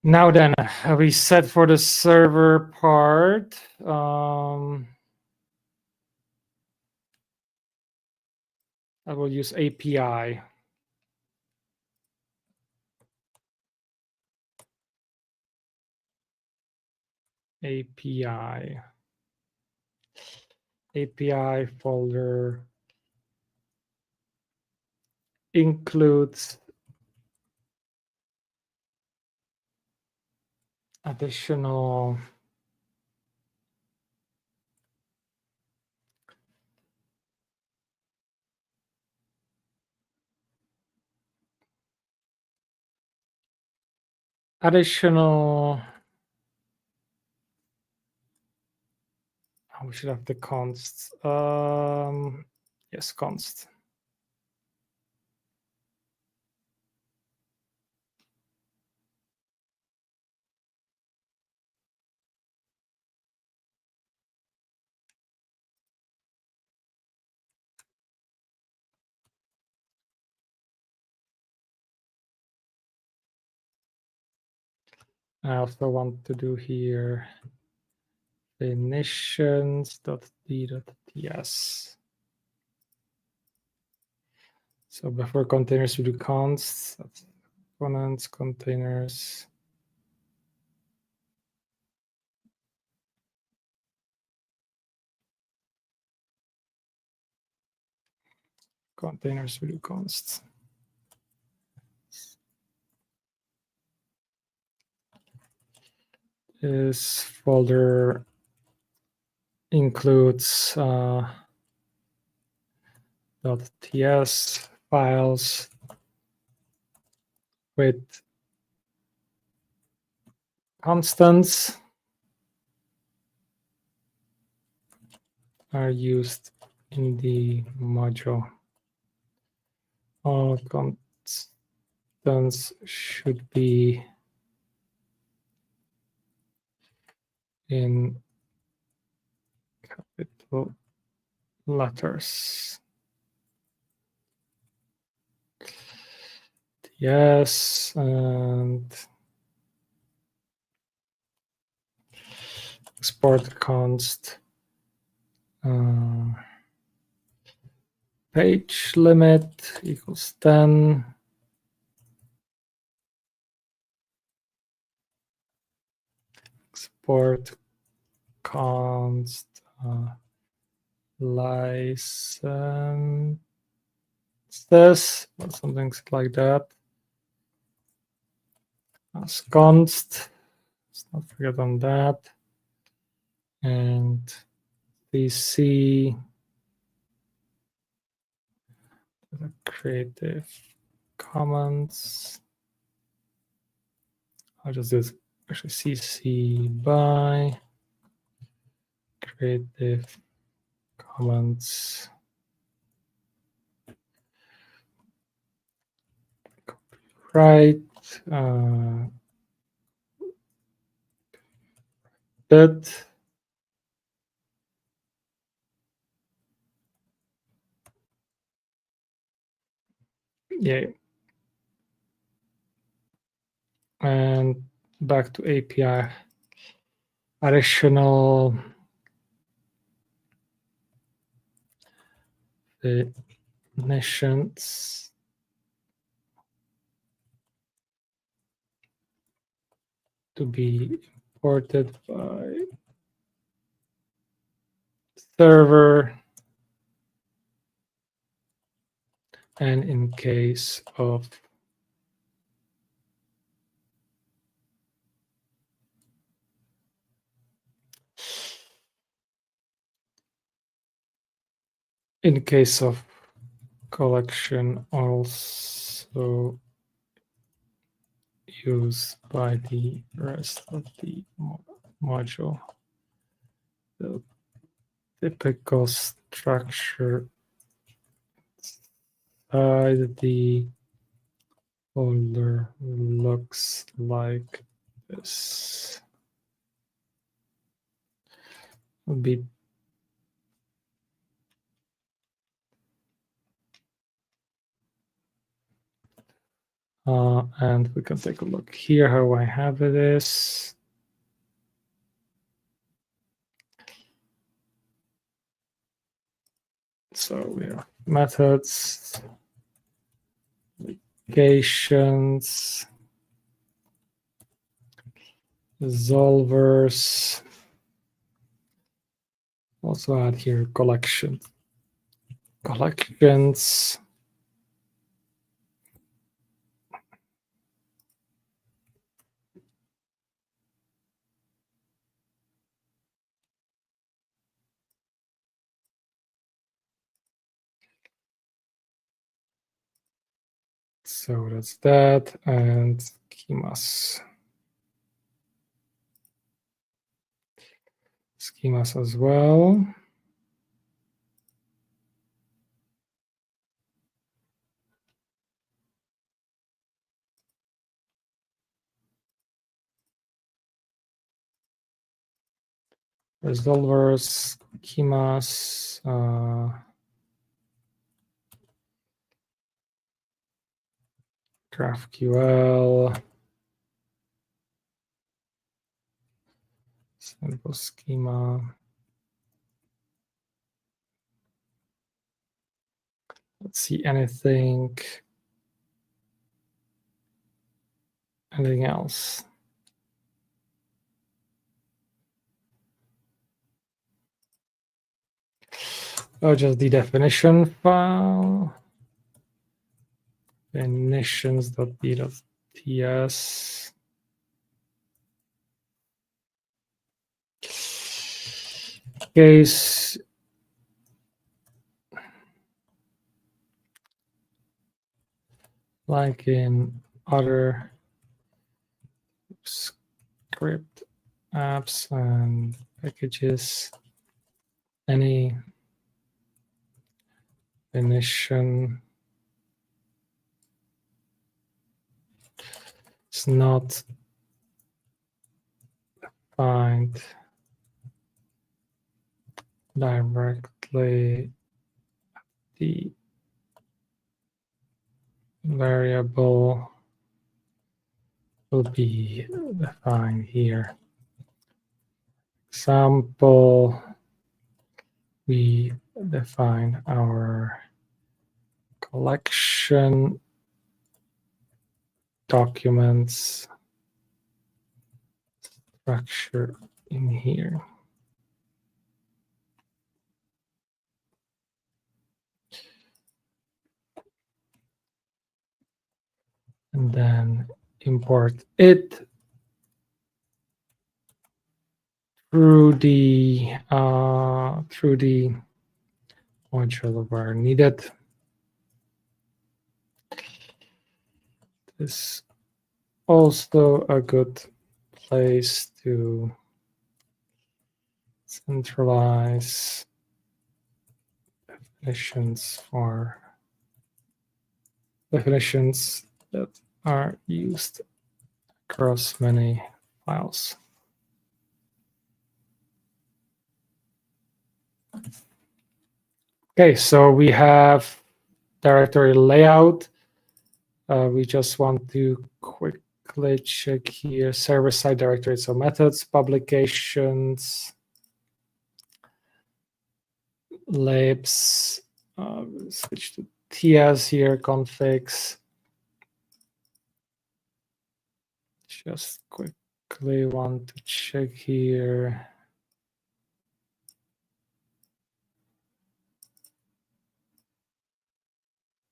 Now then, we set for the server part. I will use API. API folder includes additional we should have the const. Yes, const. I also want to do here definitions.d.ts. So before containers, we do const. That's components, containers. Containers, we do const. This folder includes .ts files with constants are used in the module. All constants should be in capital letters. Yes, and export const page limit equals 10. Export const license this or something like that. As const, let's not forget on that. And DC the Creative Commons. I'll just do this actually CC by Creative Commons. Right. That. Yeah. And back to API. Additional definitions to be imported by server. And in case of collection, also used by the rest of the module. The typical structure inside the folder looks like this. Will be and we can take a look here how I have it is. So we have methods, applications, resolvers. Also add here collections. So that's that, and schemas. Schemas as well. Resolvers, schemas, GraphQL, simple schema. Let's see anything else. Oh, just the definition file. Definitions.d.ts. Case like in other script apps and packages, any definition is not defined directly. The variable will be defined here. Example, we define our collection documents structure in here. And then import it through the module where needed. This is also a good place to centralize definitions that are used across many files. Okay, so we have directory layout. We just want to quickly check here server-side directory. So methods, publications, libs, switch to TS here, configs. Just quickly quickly want to check here.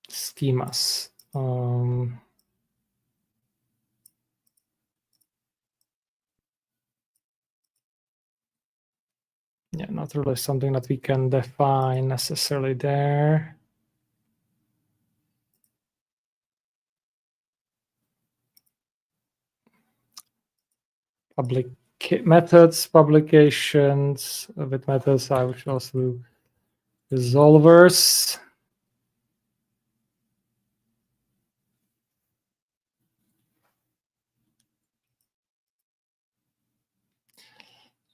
Schemas. Yeah, not really something that we can define necessarily there. Public methods, publications. With methods, I would also do resolvers.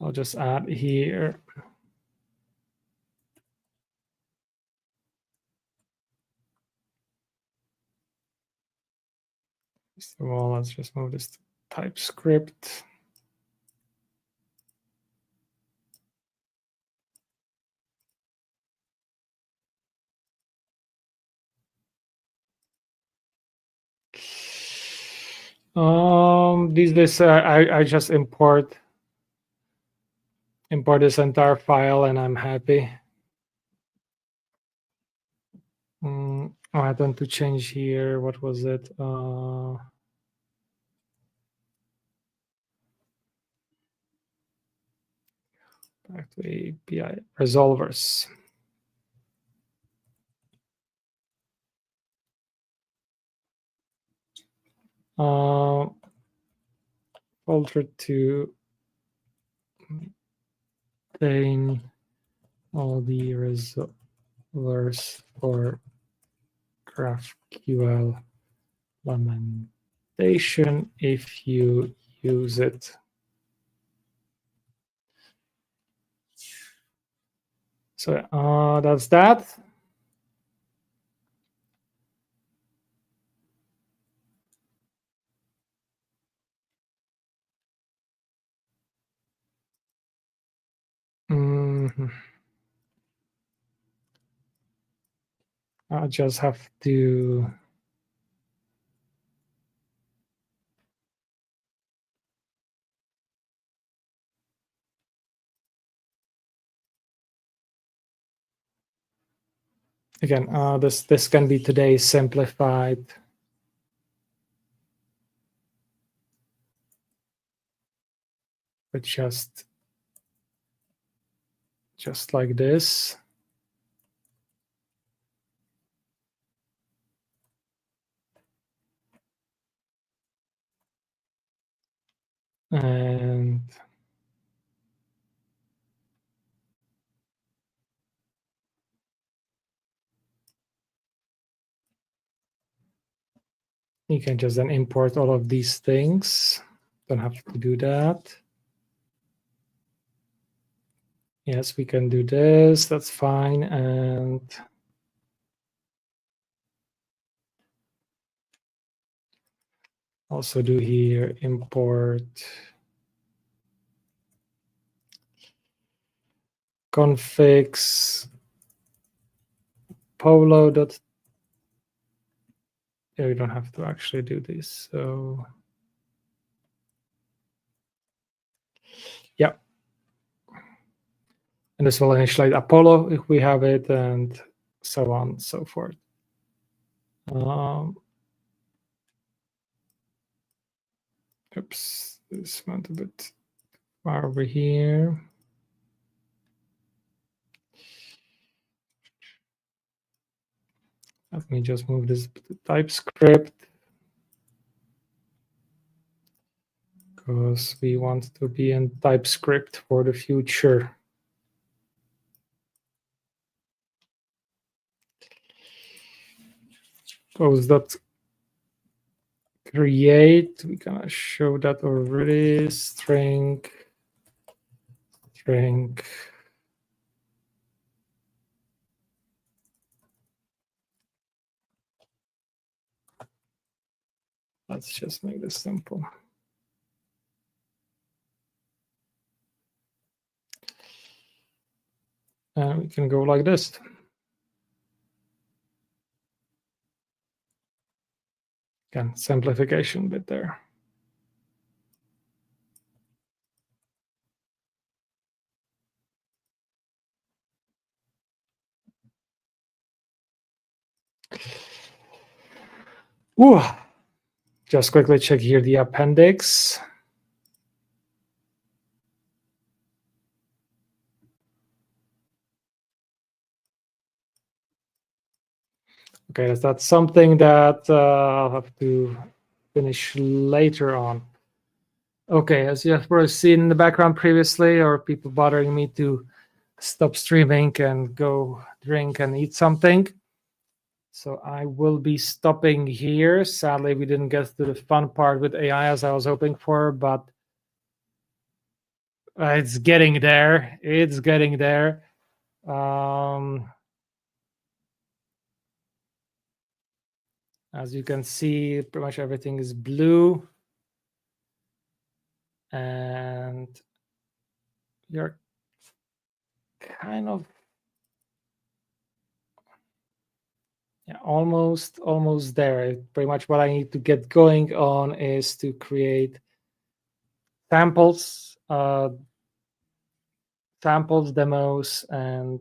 I'll just add here. So let's just move this to TypeScript. These days I just import this entire file and I'm happy. I want to change here. What was it? Back to API resolvers. Filter to obtain all the resolvers for GraphQL implementation if you use it. So that's that. I just have to again, this can be today simplified. But just like this. And you can just then import all of these things. Don't have to do that. Yes, we can do this. That's fine. And also do here import configs polo. Yeah, we don't have to actually do this. So yeah. And this will initialize Apollo if we have it, and so on and so forth. Oops, this went a bit far over here. Let me just move this to TypeScript because we want to be in TypeScript for the future. Suppose that create, we gonna show that already. String. Let's just make this simple. And we can go like this. Again, simplification bit there. Ooh, just quickly check here the appendix. Okay, that's something that I'll have to finish later on. Okay, as you have probably seen in the background previously, or people bothering me to stop streaming and go drink and eat something. So I will be stopping here. Sadly, we didn't get to the fun part with AI as I was hoping for, but it's getting there. It's getting there. As you can see, pretty much everything is blue. And you're kind of almost there. Pretty much what I need to get going on is to create samples, demos, and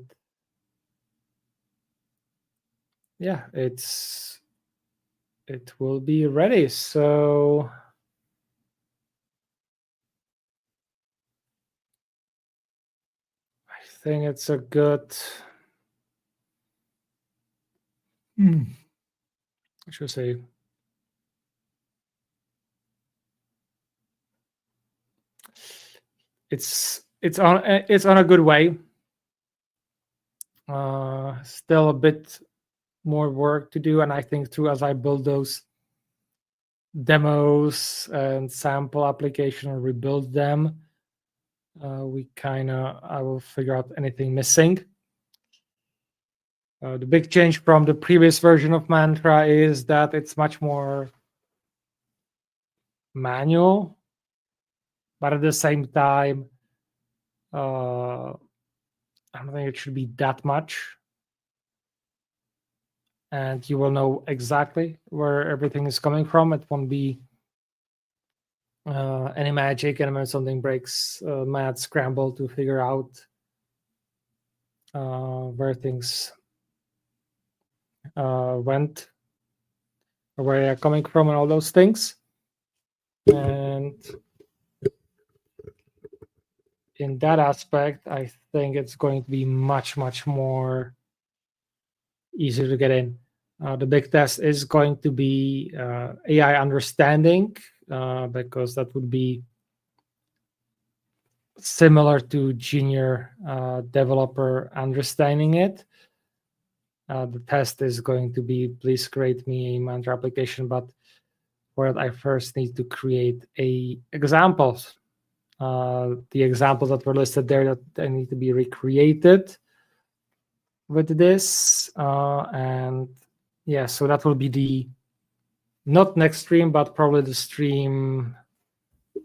yeah, it will be ready. So I think it's a good. I should say. It's on a good way. Still a bit more work to do, and I think too as I build those demos and sample application and rebuild them, I will figure out anything missing. The big change from the previous version of Mantra is that it's much more manual, but at the same time, I don't think it should be that much. And you will know exactly where everything is coming from. It won't be any magic, and when something breaks, mad scramble to figure out where things went, or where they're coming from, and all those things. And in that aspect, I think it's going to be much more easier to get in. The big test is going to be AI understanding, because that would be similar to junior developer understanding it. The test is going to be, please create me a Mantra application, but for that I first need to create examples. The examples that were listed there that they need to be recreated with this. And yeah, so that will be the, not next stream, but probably the stream.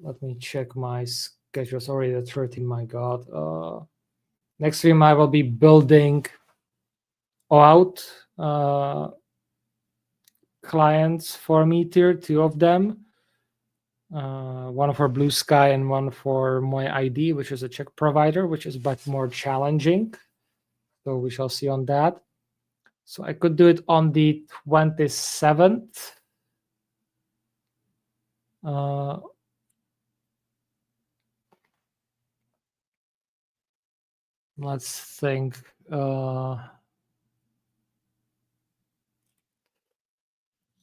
Let me check my schedule. It's already the 13th, my God. Next stream I will be building out clients for Meteor, 2 of them. One for Blue Sky and one for My ID, which is a check provider, which is much more challenging. So we shall see on that. So I could do it on the 27th. Let's think.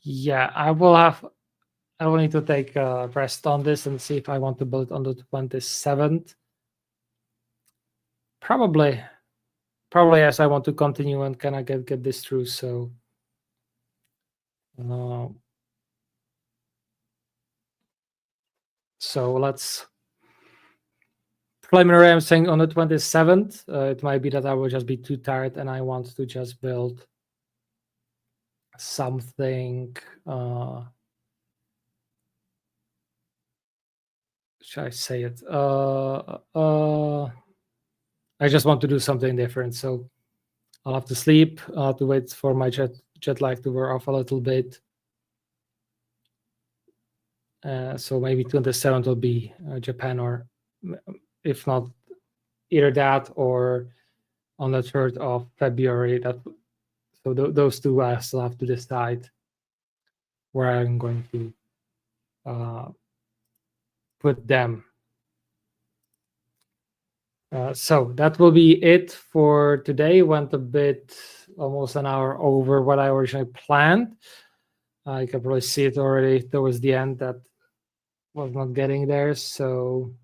Yeah, I will need to take a rest on this and see if I want to build it on the 27th. Probably yes, I want to continue and kind of get this through. So let's preliminary. I'm saying on the 27th. It might be that I will just be too tired and I want to just build something. Should I say it? I just want to do something different. So I'll have to sleep. I'll have to wait for my jet lag to wear off a little bit. So maybe 27th will be Japan, or if not, either that or on the 3rd of February. So those two I still have to decide. where I'm going to put them. So that will be it for today. Went a bit, almost an hour over what I originally planned. You can probably see it already towards the end that was not getting there. So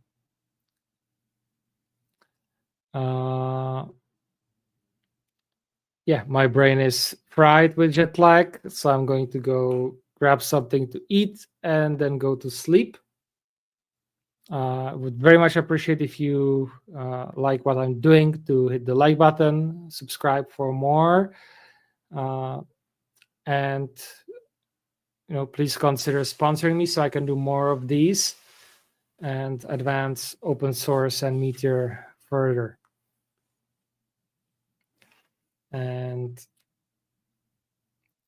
yeah, my brain is fried with jet lag. So I'm going to go grab something to eat and then go to sleep. Would very much appreciate if you like what I'm doing to hit the like button, subscribe for more, and please consider sponsoring me so I can do more of these and advance open source and Meteor further. And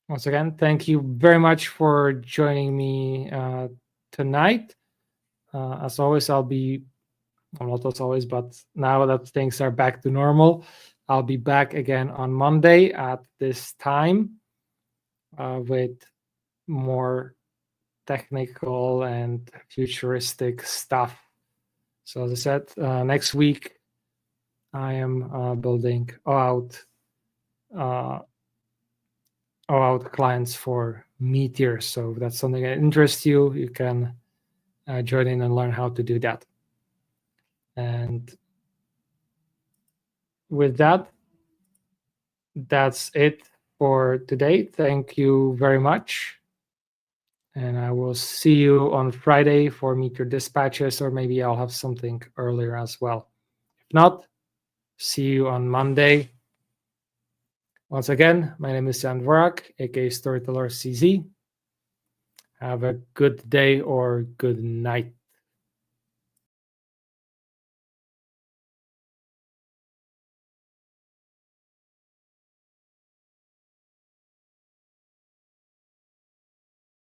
once again, thank you very much for joining me tonight. As always, I'll be, well, not as always, but now that things are back to normal, I'll be back again on Monday at this time with more technical and futuristic stuff. So as I said, next week I am building OAuth clients for Meteor. So if that's something that interests you, you can join in and learn how to do that. And with that, that's it for today. Thank you very much. And I will see you on Friday for Meteor dispatches, or maybe I'll have something earlier as well. If not, see you on Monday. Once again, my name is Jan Dvorak, aka Storyteller CZ. Have a good day or good night.